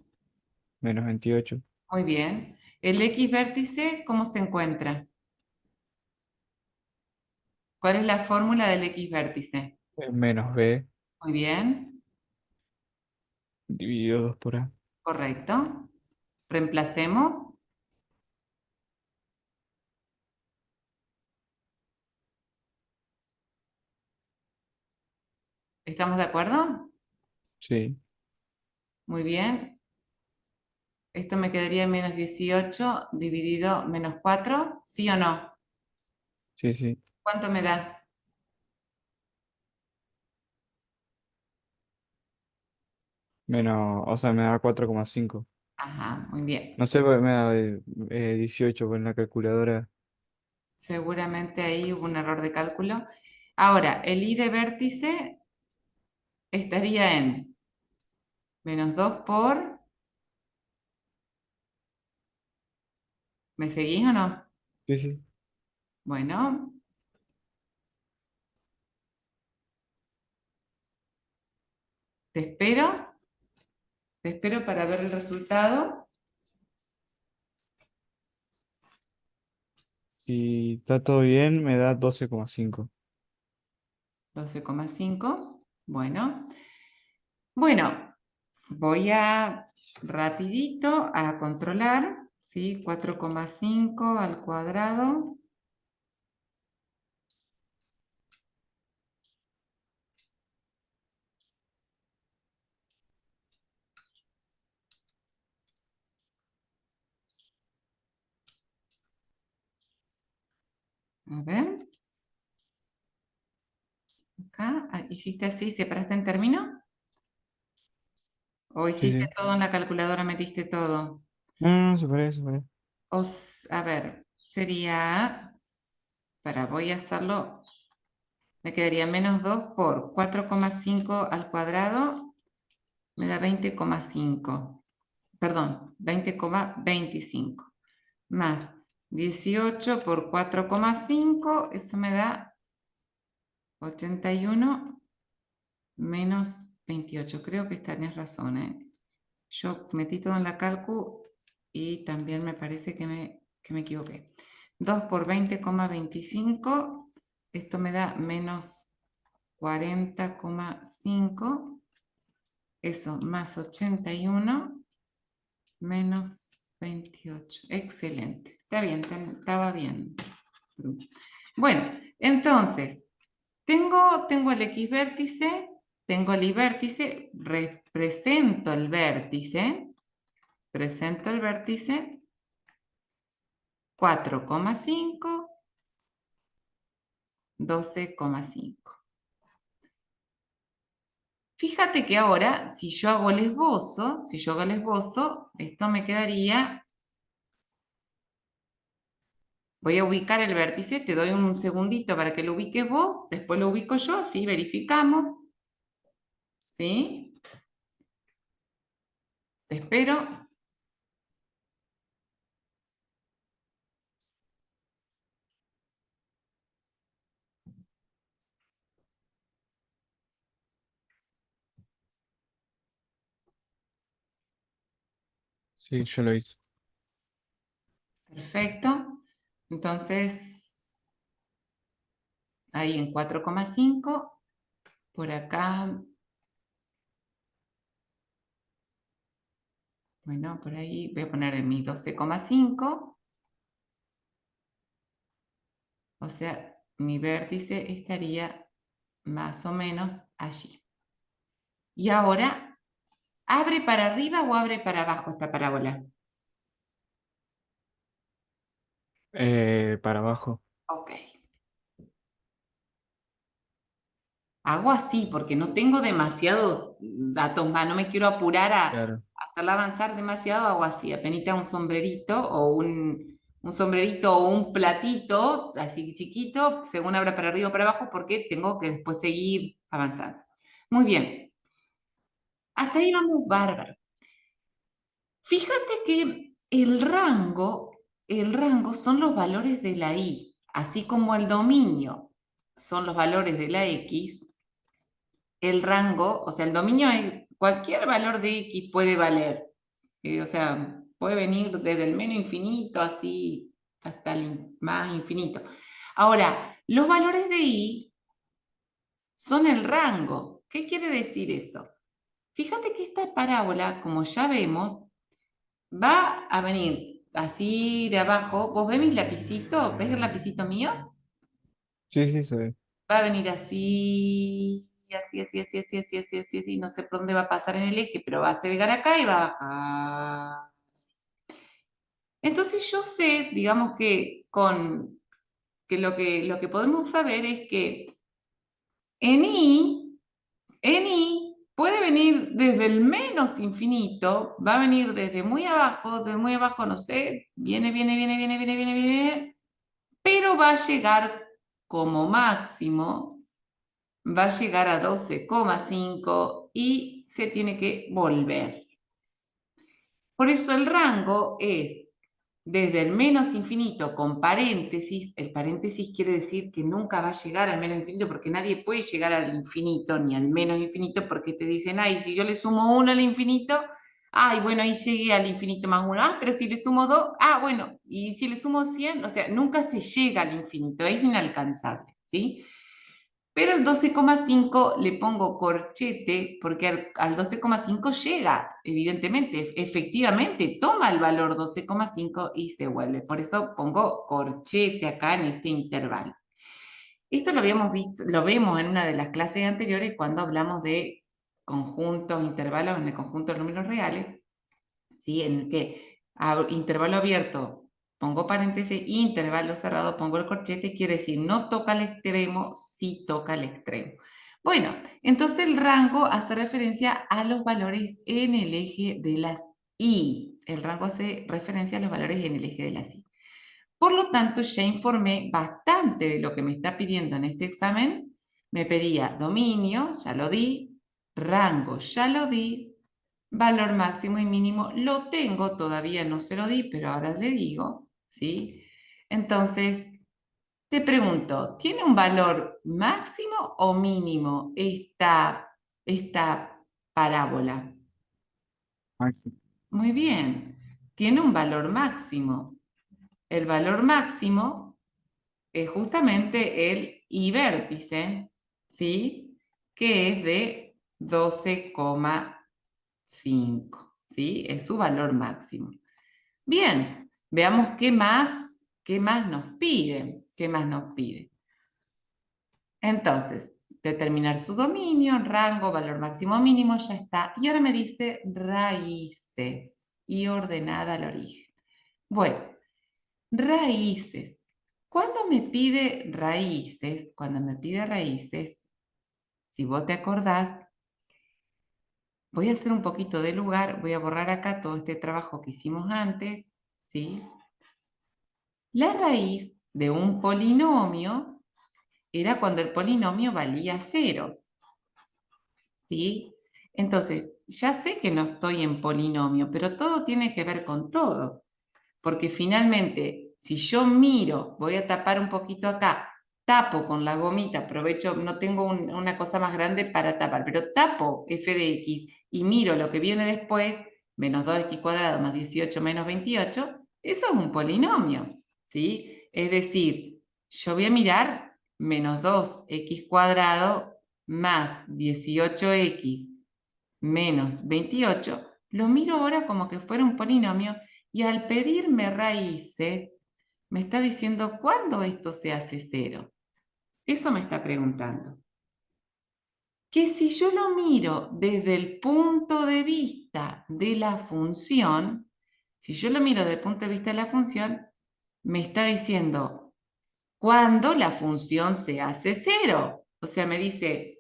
menos 28, muy bien. ¿El X vértice cómo se encuentra? ¿Cuál es la fórmula del X vértice? menos B Muy bien, dividido 2 por A. correcto. Reemplacemos. ¿Estamos de acuerdo? Sí, Muy bien. Esto me quedaría en menos 18 dividido menos 4, ¿sí o no? sí, sí. ¿Cuánto me da? Menos, o sea, me da 4,5. Ajá, muy bien. No sé, me da 18 con la calculadora. Seguramente ahí hubo un error de cálculo. Ahora, el I de vértice estaría en menos 2 por... ¿Me seguís o no? Sí, sí. Bueno, te espero. Te espero para ver el resultado. Si está todo bien, me da 12,5. 12,5. Bueno. Bueno, voy a rapidito a controlar. ¿Sí? 4,5 al cuadrado. A ver, acá. ¿Hiciste así? ¿Separaste en término? ¿O Sí, hiciste sí. todo en la calculadora, metiste todo? No, no, no, se parece. A ver, sería, voy a hacerlo, me quedaría menos 2 por 4,5 al cuadrado, me da 20,5, perdón, 20,25, más 18 por 4,5, eso me da 81 menos 28. Creo que tenés razón, ¿eh? Yo metí todo en la calcu y también me parece que me equivoqué. 2 por 20,25, esto me da menos 40,5, eso más 81 menos 28. Excelente, está bien, estaba bien. Bueno, entonces, tengo el X vértice, tengo el Y vértice, presento el vértice 4,5, 12,5. Fíjate que ahora, si yo hago el esbozo, esto me quedaría, voy a ubicar el vértice, te doy un segundito para que lo ubiques vos, después lo ubico yo, así verificamos, ¿sí? Te espero. Sí, yo lo hice. Perfecto. Entonces, ahí en 4,5, por acá, bueno, por ahí voy a poner en mi 12,5, o sea, mi vértice estaría más o menos allí. Y ahora, ¿abre para arriba o abre para abajo esta parábola? Para abajo, Ok. Hago así porque no tengo demasiado datos más, no me quiero apurar a claro. hacerla avanzar demasiado, hago así, apenita un sombrerito o un sombrerito o un platito, así chiquito, según abra para arriba o para abajo, porque tengo que después seguir avanzando. Muy bien, hasta ahí vamos bárbaro. Fíjate que el rango son los valores de la y, así como el dominio son los valores de la x. El rango, o sea, el dominio es cualquier valor de x puede valer. O sea, puede venir desde el menos infinito así hasta el más infinito. Ahora, los valores de y son el rango. ¿Qué quiere decir eso? Fíjate que esta parábola, como ya vemos, va a venir así de abajo. ¿Vos ves mi lapicito? ¿Ves el lapicito mío? Sí, sí, se ve. Va a venir así, así, así, así, así, así, así, así, así, no sé por dónde va a pasar en el eje, pero va a llegar acá y va a bajar. Entonces yo sé, digamos que lo que podemos saber es que en I puede venir desde el menos infinito, va a venir desde muy abajo, no sé, viene, viene, viene, viene, viene, viene, viene, pero va a llegar como máximo, va a llegar a 12,5 y se tiene que volver. Por eso el rango es desde el menos infinito con paréntesis. El paréntesis quiere decir que nunca va a llegar al menos infinito porque nadie puede llegar al infinito ni al menos infinito porque te dicen, ay, si yo le sumo 1 al infinito, ay, bueno, ahí llegué al infinito más 1. Ah, pero si le sumo 2, ah, bueno, y si le sumo 100, o sea, nunca se llega al infinito, es inalcanzable, ¿sí? Pero el 12,5 le pongo corchete porque al 12,5 llega, evidentemente, efectivamente, toma el valor 12,5 y se vuelve. Por eso pongo corchete acá en este intervalo. Esto lo habíamos visto, lo vemos en una de las clases anteriores cuando hablamos de conjuntos, intervalos en el conjunto de números reales, ¿sí? En el que intervalo abierto pongo paréntesis, intervalo cerrado pongo el corchete, quiere decir no toca el extremo, sí toca el extremo. Bueno, entonces el rango hace referencia a los valores en el eje de las y. El rango hace referencia a los valores en el eje de las y. Por lo tanto, ya informé bastante de lo que me está pidiendo en este examen. Me pedía dominio, ya lo di, rango, ya lo di, valor máximo y mínimo lo tengo, todavía no se lo di, pero ahora le digo, ¿sí? Entonces, te pregunto, ¿tiene un valor máximo o mínimo esta parábola? Máximo. Muy bien, tiene un valor máximo. El valor máximo es justamente el I vértice, ¿sí? Que es de 12,5, ¿sí? Es su valor máximo. Bien, veamos qué más nos pide, qué más nos pide. Entonces, determinar su dominio, rango, valor máximo mínimo, ya está. Y ahora me dice raíces y ordenada al origen. Bueno, raíces. cuando me pide raíces, si vos te acordás, voy a hacer un poquito de lugar, voy a borrar acá todo este trabajo que hicimos antes, ¿sí? La raíz de un polinomio era cuando el polinomio valía 0, ¿sí? Entonces, ya sé que no estoy en polinomio, pero todo tiene que ver con todo, porque finalmente, si yo miro, voy a tapar un poquito acá, tapo con la gomita, aprovecho, no tengo una cosa más grande para tapar, pero tapo f de x y miro lo que viene después, menos 2x cuadrado más 18 menos 28, eso es un polinomio, ¿sí? Es decir, yo voy a mirar menos 2x cuadrado más 18x menos 28, lo miro ahora como que fuera un polinomio y al pedirme raíces, me está diciendo cuándo esto se hace 0. Eso me está preguntando. Que si yo lo miro desde el punto de vista de la función, si yo lo miro desde el punto de vista de la función, me está diciendo cuándo la función se hace 0. O sea, me dice,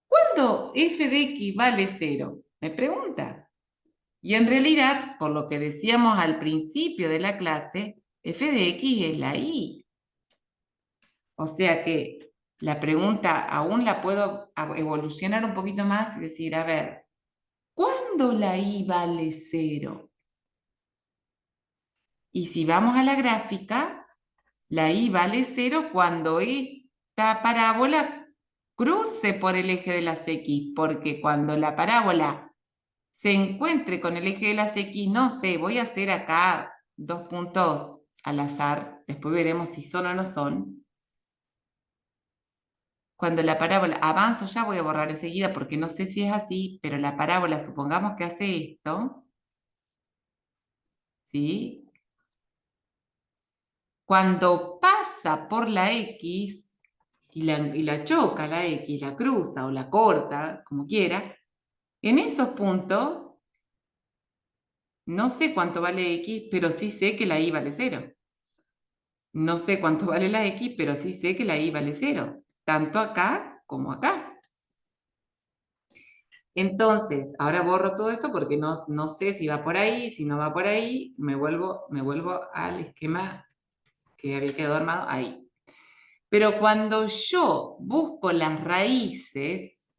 ¿cuándo f de x vale 0? Me pregunta. Y en realidad, por lo que decíamos al principio de la clase, f de x es la y. O sea que la pregunta aún la puedo evolucionar un poquito más y decir, a ver, ¿cuándo la y vale 0? Y si vamos a la gráfica, la y vale 0 cuando esta parábola cruce por el eje de las x, porque cuando la parábola se encuentre con el eje de las x, no sé, voy a hacer acá 2 puntos al azar, después veremos si son o no son. Cuando la parábola, avanzo ya, voy a borrar enseguida porque no sé si es así, pero la parábola, supongamos que hace esto, ¿sí? Cuando pasa por la x y la choca la x, la cruza o la corta, como quiera, en esos puntos, no sé cuánto vale x, pero sí sé que la y vale 0. No sé cuánto vale la x, pero sí sé que la y vale 0, tanto acá como acá. Entonces, ahora borro todo esto porque no sé si va por ahí, si no va por ahí, me vuelvo al esquema que había quedado armado ahí. Pero cuando yo busco las raíces,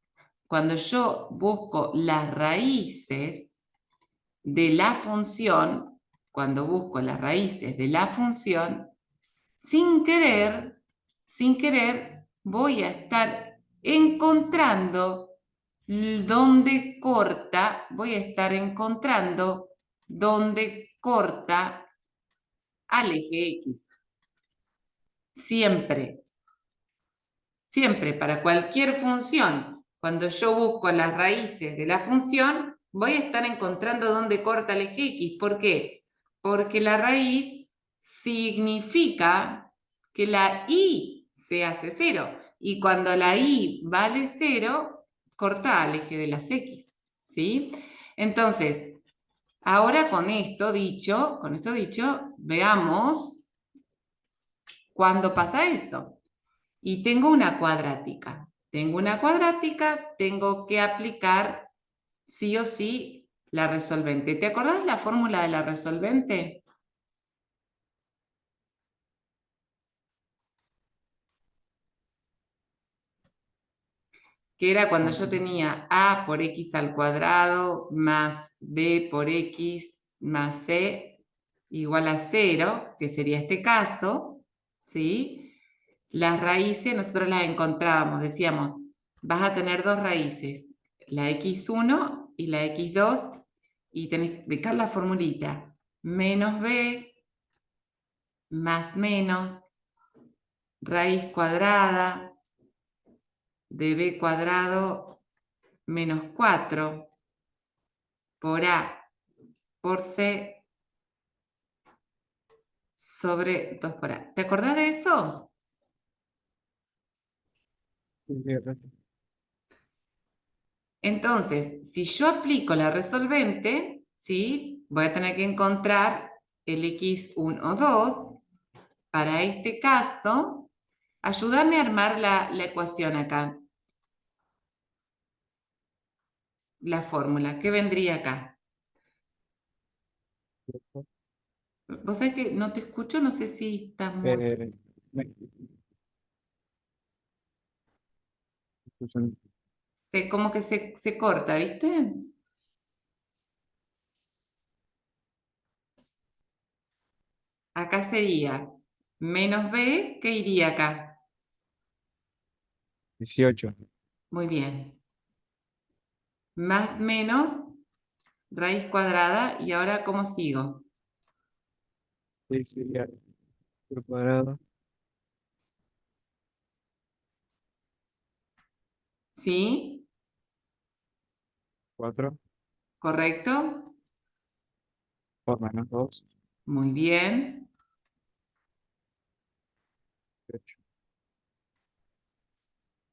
cuando yo busco las raíces de la función, cuando busco las raíces de la función, sin querer, voy a estar encontrando voy a estar encontrando dónde corta al eje X. Siempre, siempre, para cualquier función, cuando yo busco las raíces de la función, voy a estar encontrando dónde corta el eje X. ¿Por qué? Porque la raíz significa que la y se hace 0. Y cuando la y vale 0, corta al eje de las X. ¿Sí? Entonces, ahora con esto dicho, veamos cuándo pasa eso. Y tengo una cuadrática. Tengo que aplicar sí o sí la resolvente. ¿Te acordás la fórmula de la resolvente? Que era cuando yo tenía a por x al cuadrado más b por x más c igual a 0, que sería este caso, ¿sí? Las raíces nosotros las encontrábamos, decíamos, vas a tener dos raíces, la x1 y la x2, y tenés que aplicar la formulita, menos b más menos raíz cuadrada de b cuadrado menos 4 por a por c sobre 2 por a. ¿Te acordás de eso? Entonces, si yo aplico la resolvente, ¿sí? Voy a tener que encontrar el x1 o 2 para este caso, ayúdame a armar la ecuación acá, la fórmula. ¿Qué vendría acá? Vos sabés que no te escucho, no sé si estás muy... Eh, me- escuchan como que se corta, ¿viste? Acá sería menos b, ¿qué iría acá? 18. Muy bien. Más menos raíz cuadrada. ¿Y ahora cómo sigo? Sí, sería por cuadrado. ¿Sí? 4 ¿Correcto? por menos 2. Muy bien. 8.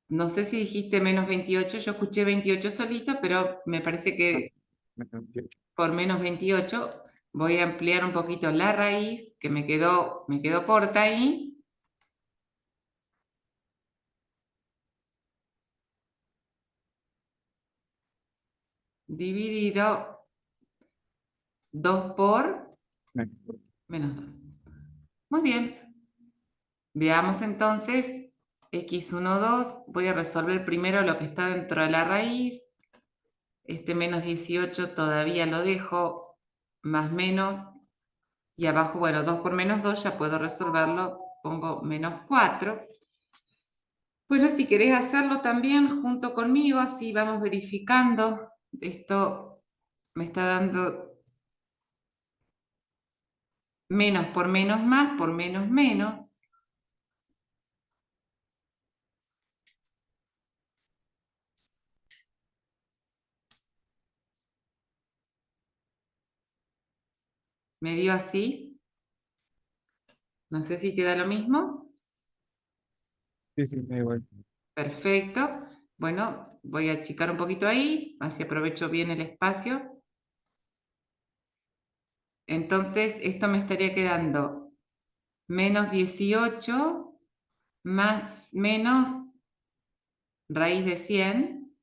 No sé si dijiste menos 28. Yo escuché 28 solito, pero me parece Ah, que menos 18. por menos 28 voy a ampliar un poquito la raíz, que me quedó corta ahí, dividido 2 por Menos menos 2. Muy bien. Veamos entonces x1, 2. Voy a resolver primero lo que está dentro de la raíz. Este menos 18 todavía lo dejo, más menos. Y abajo, bueno, 2 por menos 2 ya puedo resolverlo. Pongo menos 4. Bueno, si querés hacerlo también junto conmigo, así vamos verificando. Esto me está dando menos por menos más por menos menos. Me dio así. No sé si te da lo mismo. Sí, sí, me da igual. Perfecto. Bueno, voy a achicar un poquito ahí, así aprovecho bien el espacio. Entonces, esto me estaría quedando menos 18 más menos raíz de 100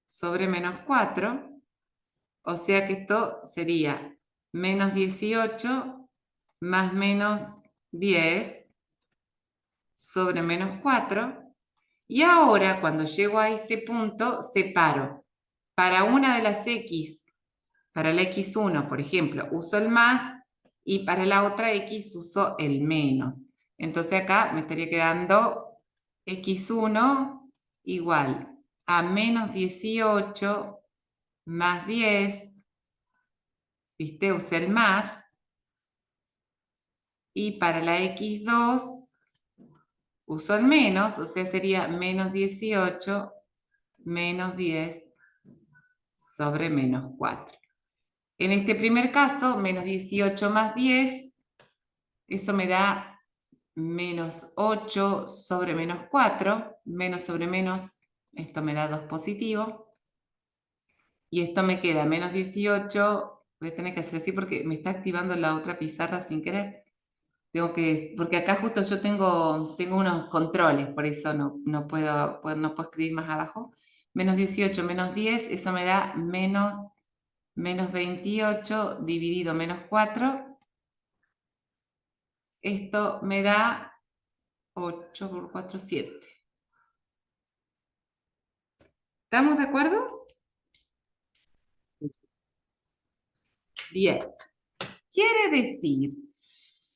sobre menos 4. O sea que esto sería menos 18 más menos 10 sobre menos 4. Y ahora, cuando llego a este punto, separo. Para una de las x, para la x1, por ejemplo, uso el más y para la otra x uso el menos. Entonces acá me estaría quedando x1 igual a menos 18 más 10, ¿viste? Usé el más. Y para la x2 uso el menos, o sea, sería menos 18 menos 10 sobre menos 4. En este primer caso, menos 18 más 10, eso me da menos 8 sobre menos 4, menos sobre menos, esto me da 2 positivo, y esto me queda menos 18, voy a tener que hacer así porque me está activando la otra pizarra sin querer. Porque acá justo yo tengo unos controles, por eso no puedo escribir más abajo. Menos 18 menos 10, eso me da menos 28 dividido menos 4. Esto me da 8 por 4, 7. ¿Estamos de acuerdo? Bien. Quiere decir,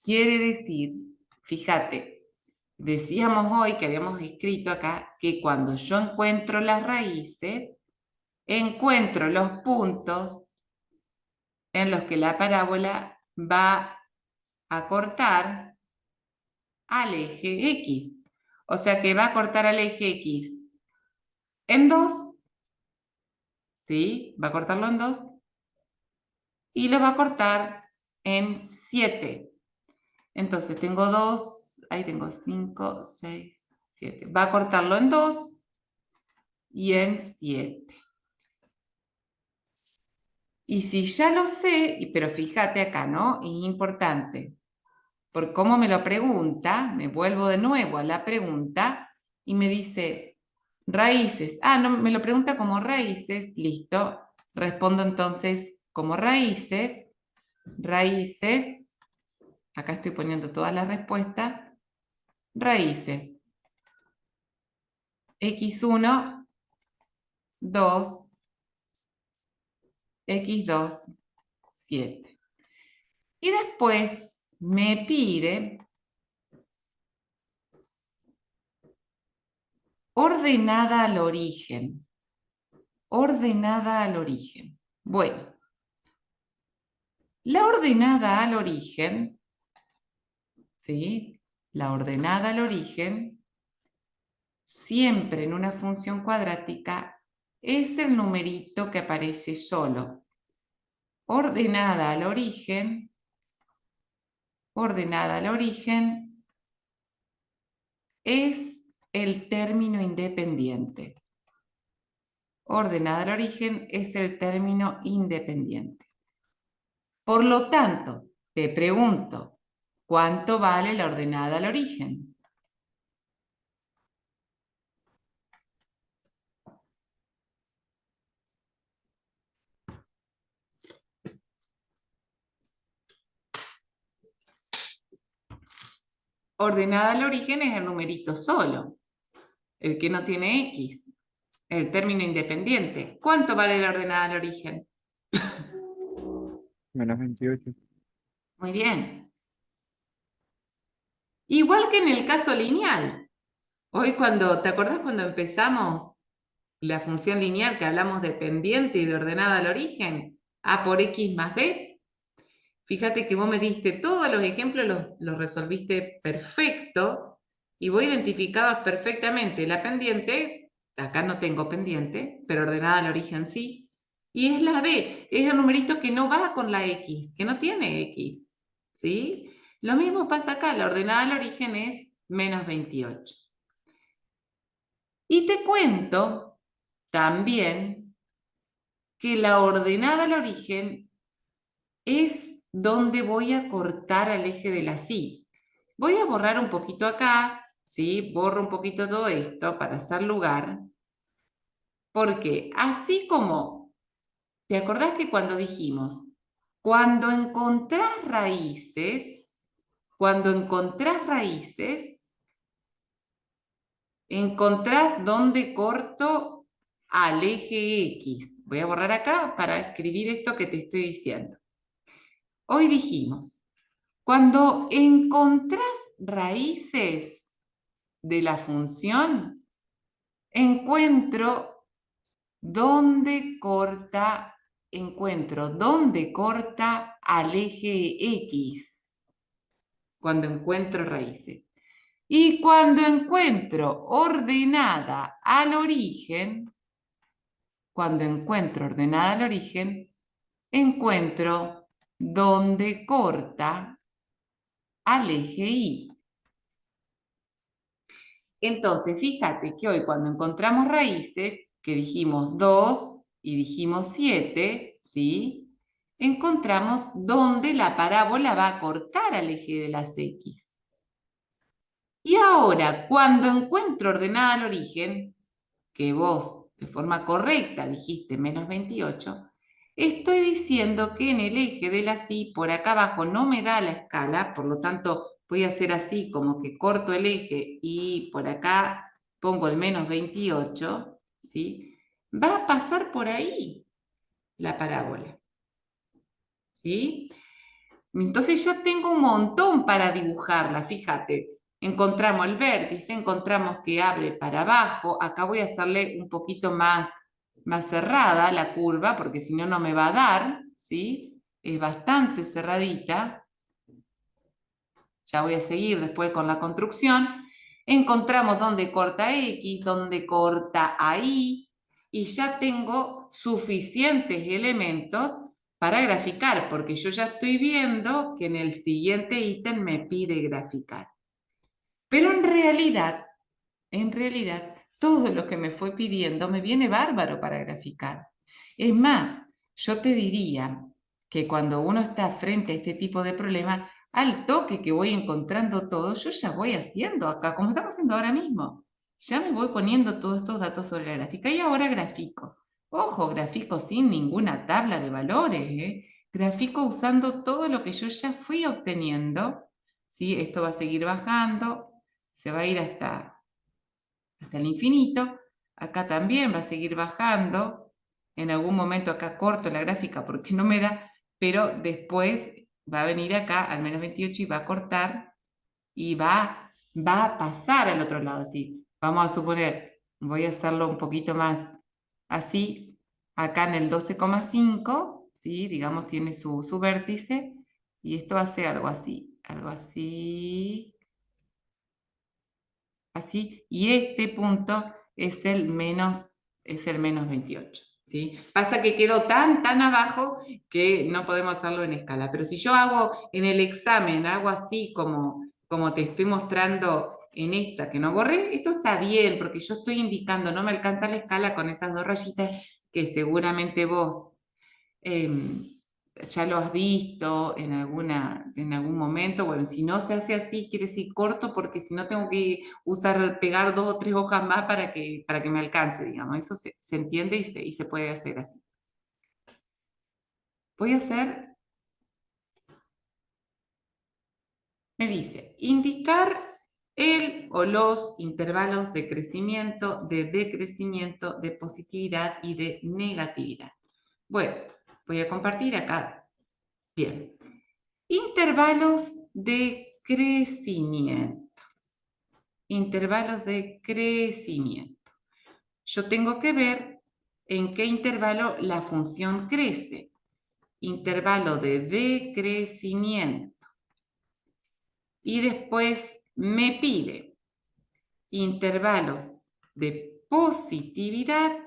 quiere decir, fíjate, decíamos hoy que habíamos escrito acá que cuando yo encuentro las raíces, encuentro los puntos en los que la parábola va a cortar al eje X. O sea que va a cortar al eje X en 2, ¿sí? Va a cortarlo en 2 y lo va a cortar en 7. Entonces tengo 2, ahí tengo 5, 6, 7. Va a cortarlo en 2 y en 7. Y si ya lo sé, pero fíjate acá, ¿no? Es importante. por cómo me lo pregunta, me vuelvo de nuevo a la pregunta y me dice raíces. Ah, no, me lo pregunta como raíces, listo. Respondo entonces como raíces, raíces, acá estoy poniendo todas las respuestas, raíces. X1, 2, X2, 7. Y después me pide ordenada al origen. Ordenada al origen. Bueno, la ordenada al origen, ¿sí? La ordenada al origen, siempre en una función cuadrática, es el numerito que aparece solo. Ordenada al origen, ordenada al origen, es el término independiente. Ordenada al origen es el término independiente. Por lo tanto, te pregunto, ¿cuánto vale la ordenada al origen? Ordenada al origen es el numerito solo, el que no tiene X, el término independiente. ¿Cuánto vale la ordenada al origen? Menos 28. Muy bien. Igual que en el caso lineal. Hoy ¿te acordás cuando empezamos la función lineal que hablamos de pendiente y de ordenada al origen? A por X más B. Fíjate que vos me diste todos los ejemplos, los resolviste perfecto y vos identificabas perfectamente la pendiente, acá no tengo pendiente, pero ordenada al origen sí, y es la B, es el numerito que no va con la X, que no tiene X, ¿sí? Lo mismo pasa acá, la ordenada al origen es menos 28. Y te cuento también que la ordenada al origen es donde voy a cortar al eje de la sí. Voy a borrar un poquito acá, ¿sí? Borro un poquito todo esto para hacer lugar, porque así como, ¿te acordás que cuando dijimos, cuando encontrás raíces, encontrás dónde corto al eje X? Voy a borrar acá para escribir esto que te estoy diciendo. Hoy dijimos, cuando encontrás raíces de la función, encuentro dónde corta al eje X, cuando encuentro raíces. Y cuando encuentro ordenada al origen, encuentro dónde corta al eje Y. Entonces, fíjate que hoy cuando encontramos raíces, que dijimos 2 y dijimos 7, ¿sí? Encontramos dónde la parábola va a cortar al eje de las X. Y ahora, cuando encuentro ordenada al origen, que vos de forma correcta dijiste menos 28, estoy diciendo que en el eje de la Y, por acá abajo no me da la escala, por lo tanto voy a hacer así como que corto el eje y por acá pongo el menos 28, ¿sí? Va a pasar por ahí la parábola, ¿sí? Entonces ya tengo un montón para dibujarla, fíjate. Encontramos el vértice, encontramos que abre para abajo. Acá voy a hacerle un poquito más cerrada la curva, porque si no, no me va a dar, ¿sí? Es bastante cerradita. Ya voy a seguir después con la construcción. Encontramos dónde corta X, dónde corta ahí, y ya tengo suficientes elementos para graficar, porque yo ya estoy viendo que en el siguiente ítem me pide graficar. Pero en realidad, todo lo que me fue pidiendo me viene bárbaro para graficar. Es más, yo te diría que cuando uno está frente a este tipo de problema, al toque que voy encontrando todo, yo ya voy haciendo acá, como estamos haciendo ahora mismo. Ya me voy poniendo todos estos datos sobre la gráfica y ahora grafico. Ojo, grafico sin ninguna tabla de valores, ¿eh? Grafico usando todo lo que yo ya fui obteniendo. ¿Sí? Esto va a seguir bajando, se va a ir hasta el infinito. Acá también va a seguir bajando. En algún momento acá corto la gráfica porque no me da, pero después va a venir acá al menos 28 y va a cortar y va a pasar al otro lado. Así, vamos a suponer, voy a hacerlo un poquito más así, acá en el 12,5, ¿sí? Digamos, tiene su vértice y esto hace algo así, así, y este punto es el menos 28. ¿Sí? Pasa que quedó tan abajo que no podemos hacerlo en escala. Pero si yo hago en el examen, hago así como te estoy mostrando en esta que no borré, esto está bien, porque yo estoy indicando, no me alcanza la escala con esas dos rayitas que seguramente vos ya lo has visto en algún momento. Bueno, si no se hace así, quiere decir corto, porque si no tengo que pegar 2 o 3 hojas más para que me alcance, digamos. Eso se entiende y se puede hacer así. Voy a hacer, me dice, indicar el o los intervalos de crecimiento, de decrecimiento, de positividad y de negatividad. Bueno, voy a compartir acá. Bien. Intervalos de crecimiento. Intervalos de crecimiento. Yo tengo que ver en qué intervalo la función crece. Intervalo de decrecimiento. Y después me pide intervalos de positividad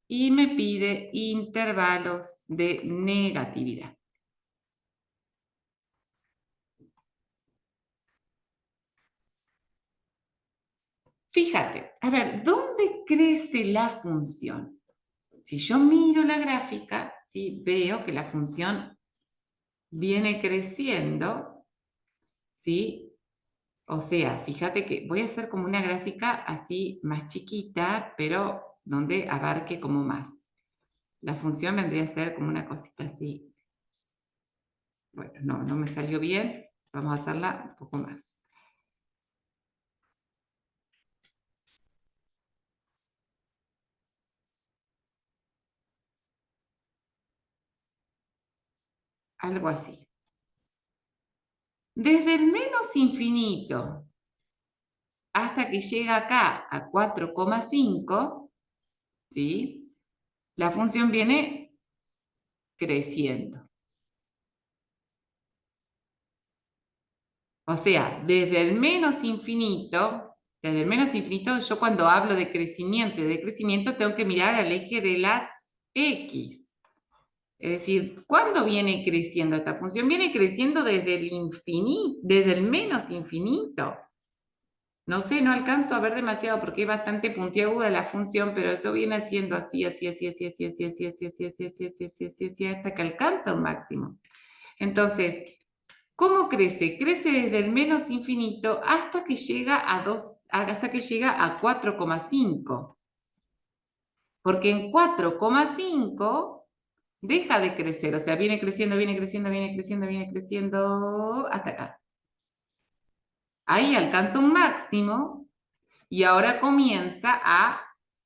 y me pide intervalos de negatividad. Fíjate, a ver, ¿dónde crece la función? Si yo miro la gráfica, ¿sí? Veo que la función viene creciendo, ¿sí? O sea, fíjate que voy a hacer como una gráfica así más chiquita, pero donde abarque como más. La función vendría a ser como una cosita así. Bueno, no me salió bien. Vamos a hacerla un poco más. Algo así. Desde el menos infinito hasta que llega acá a 4,5, ¿sí? La función viene creciendo. O sea, desde el menos infinito, yo cuando hablo de crecimiento y decrecimiento tengo que mirar al eje de las X. Es decir, ¿cuándo viene creciendo esta función? Viene creciendo desde el infinito, desde el menos infinito. No sé, no alcanzo a ver demasiado porque es bastante puntiaguda la función, pero esto viene haciendo así, hasta que alcanza un máximo. Entonces, ¿cómo crece? Crece desde el menos infinito hasta que llega hasta que llega a 4,5. Porque en 4,5 deja de crecer, o sea, viene creciendo, viene creciendo, viene creciendo, viene creciendo hasta acá. Ahí alcanza un máximo y ahora comienza a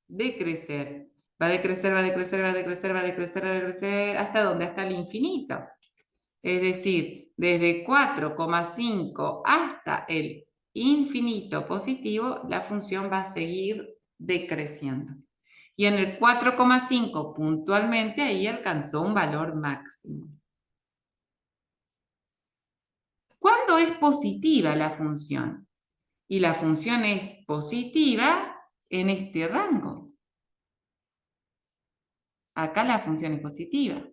decrecer. Va a decrecer, va a decrecer, va a decrecer, va a decrecer, va a decrecer, ¿hasta dónde? Hasta el infinito. Es decir, desde 4,5 hasta el infinito positivo, la función va a seguir decreciendo. Y en el 4,5 puntualmente ahí alcanzó un valor máximo. ¿Cuándo es positiva la función? Y la función es positiva en este rango. Acá la función es positiva,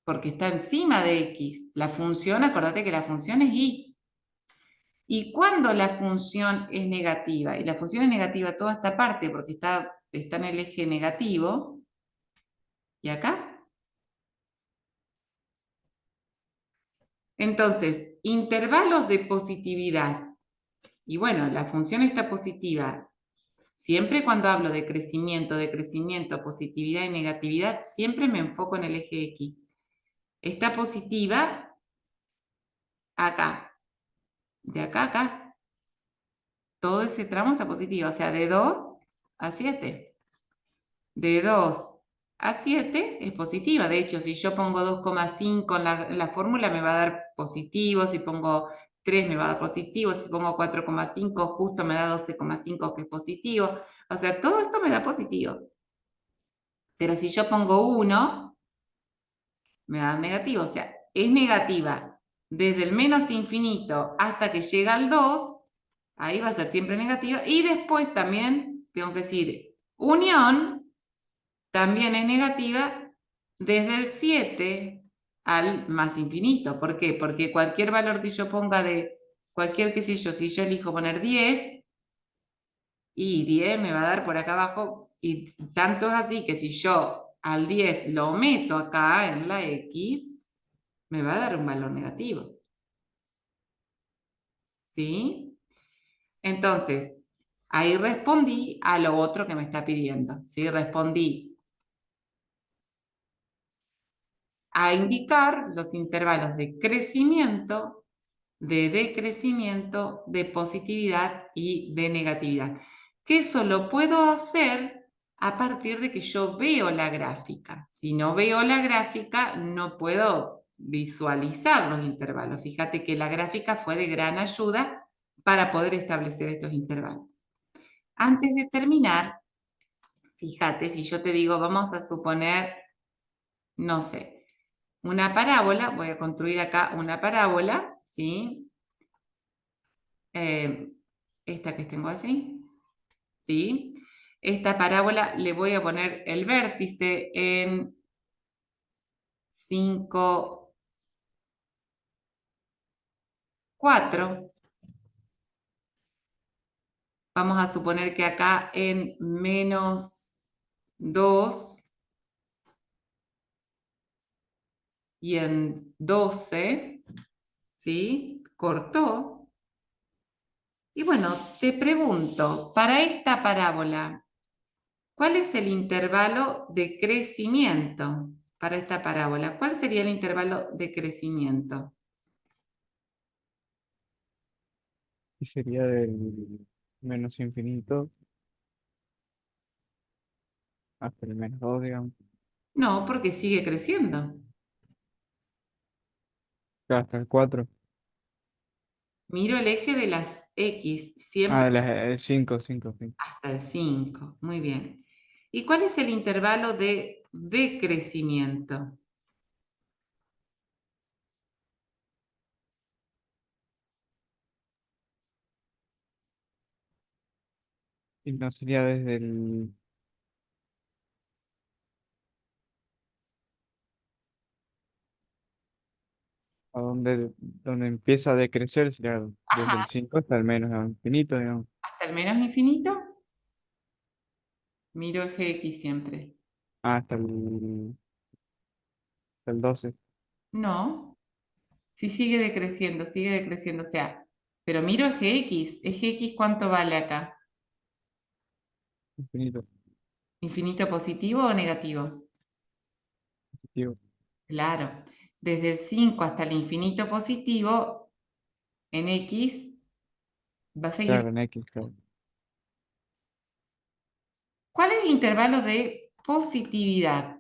porque está encima de x. La función, acordate que la función es y. ¿Y cuando la función es negativa? Y la función es negativa toda esta parte porque está en el eje negativo. ¿Y acá? Entonces, intervalos de positividad. Y bueno, la función está positiva. Siempre cuando hablo de crecimiento, positividad y negatividad, siempre me enfoco en el eje X. Está positiva acá. De acá a acá. Todo ese tramo está positivo. O sea, de 2 a 7. De 2 a 7 es positiva. De hecho, si yo pongo 2,5 en la fórmula me va a dar positivo. Si pongo 3 me va a dar positivo. Si pongo 4,5 justo me da 12,5 que es positivo. O sea, todo esto me da positivo. Pero si yo pongo 1, me da negativo. O sea, es negativa desde el menos infinito hasta que llega al 2. Ahí va a ser siempre negativa. Y después también tengo que decir unión, también es negativa desde el 7 al más infinito. ¿Por qué? Porque cualquier valor que yo ponga de cualquier, qué sé yo, si yo elijo poner 10, y 10 me va a dar por acá abajo, y tanto es así que si yo al 10 lo meto acá en la X, me va a dar un valor negativo. ¿Sí? Entonces, ahí respondí a lo otro que me está pidiendo. ¿Sí? Respondí a indicar los intervalos de crecimiento, de decrecimiento, de positividad y de negatividad. Que eso lo puedo hacer a partir de que yo veo la gráfica. Si no veo la gráfica, no puedo visualizar los intervalos. Fíjate que la gráfica fue de gran ayuda para poder establecer estos intervalos. Antes de terminar, fíjate, si yo te digo, vamos a suponer, no sé, una parábola, voy a construir acá una parábola, ¿sí? Eh, esta que tengo así, ¿sí? Esta parábola le voy a poner el vértice en 5, 4. Vamos a suponer que acá en -2 y en 12, ¿sí? Cortó. Y bueno, te pregunto, para esta parábola, ¿cuál es el intervalo de crecimiento para esta parábola? ¿Cuál sería el intervalo de crecimiento? Y sería del menos infinito hasta el menos 2, digamos. No, porque sigue creciendo. Hasta el 4. Miro el eje de las X, Ah, siempre el 5, 5, 5. hasta el 5. Muy bien. ¿Y cuál es el intervalo de decrecimiento? Y no sería desde el... a donde empieza a decrecer, sería desde el Ajá, 5 hasta el menos infinito, digamos. hasta el menos infinito. Miro eje X siempre. Ah, hasta el 12, No, si sigue decreciendo, sigue decreciendo. O sea, pero miro eje X. Eje X, ¿cuánto vale acá? infinito, ¿Infinito positivo o negativo? positivo. Claro. Desde el 5 hasta el infinito positivo, en X va a seguir. Claro, en X, claro. ¿Cuál es el intervalo de positividad?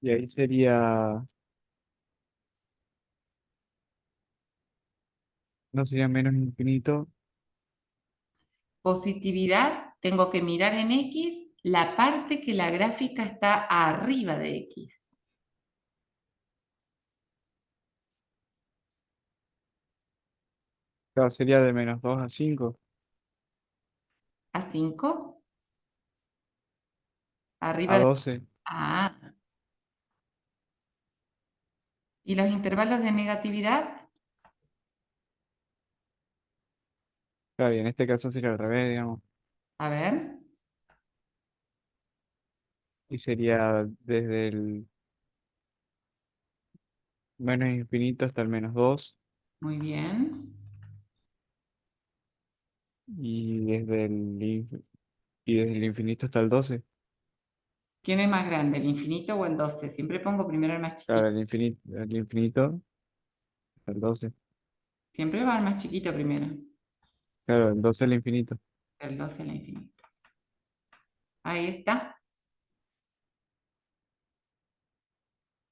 Y ahí sería, no sería menos infinito, Positividad, tengo que mirar en X la parte que la gráfica está arriba de X. claro, sería de menos 2 a 5, ¿A 5? a Arriba de... 12. Ah, ¿Y los intervalos de negatividad? Claro, y en este caso sería al revés, digamos. A ver, Y sería desde el menos infinito hasta el menos 2 muy bien. y desde el infinito hasta el 12. ¿Quién es más grande, el infinito o el 12? Siempre pongo primero el más Claro, chiquito. el infinito hasta el 12. Siempre va el más chiquito primero. Claro, el 12 al infinito. El 12 al infinito. Ahí está.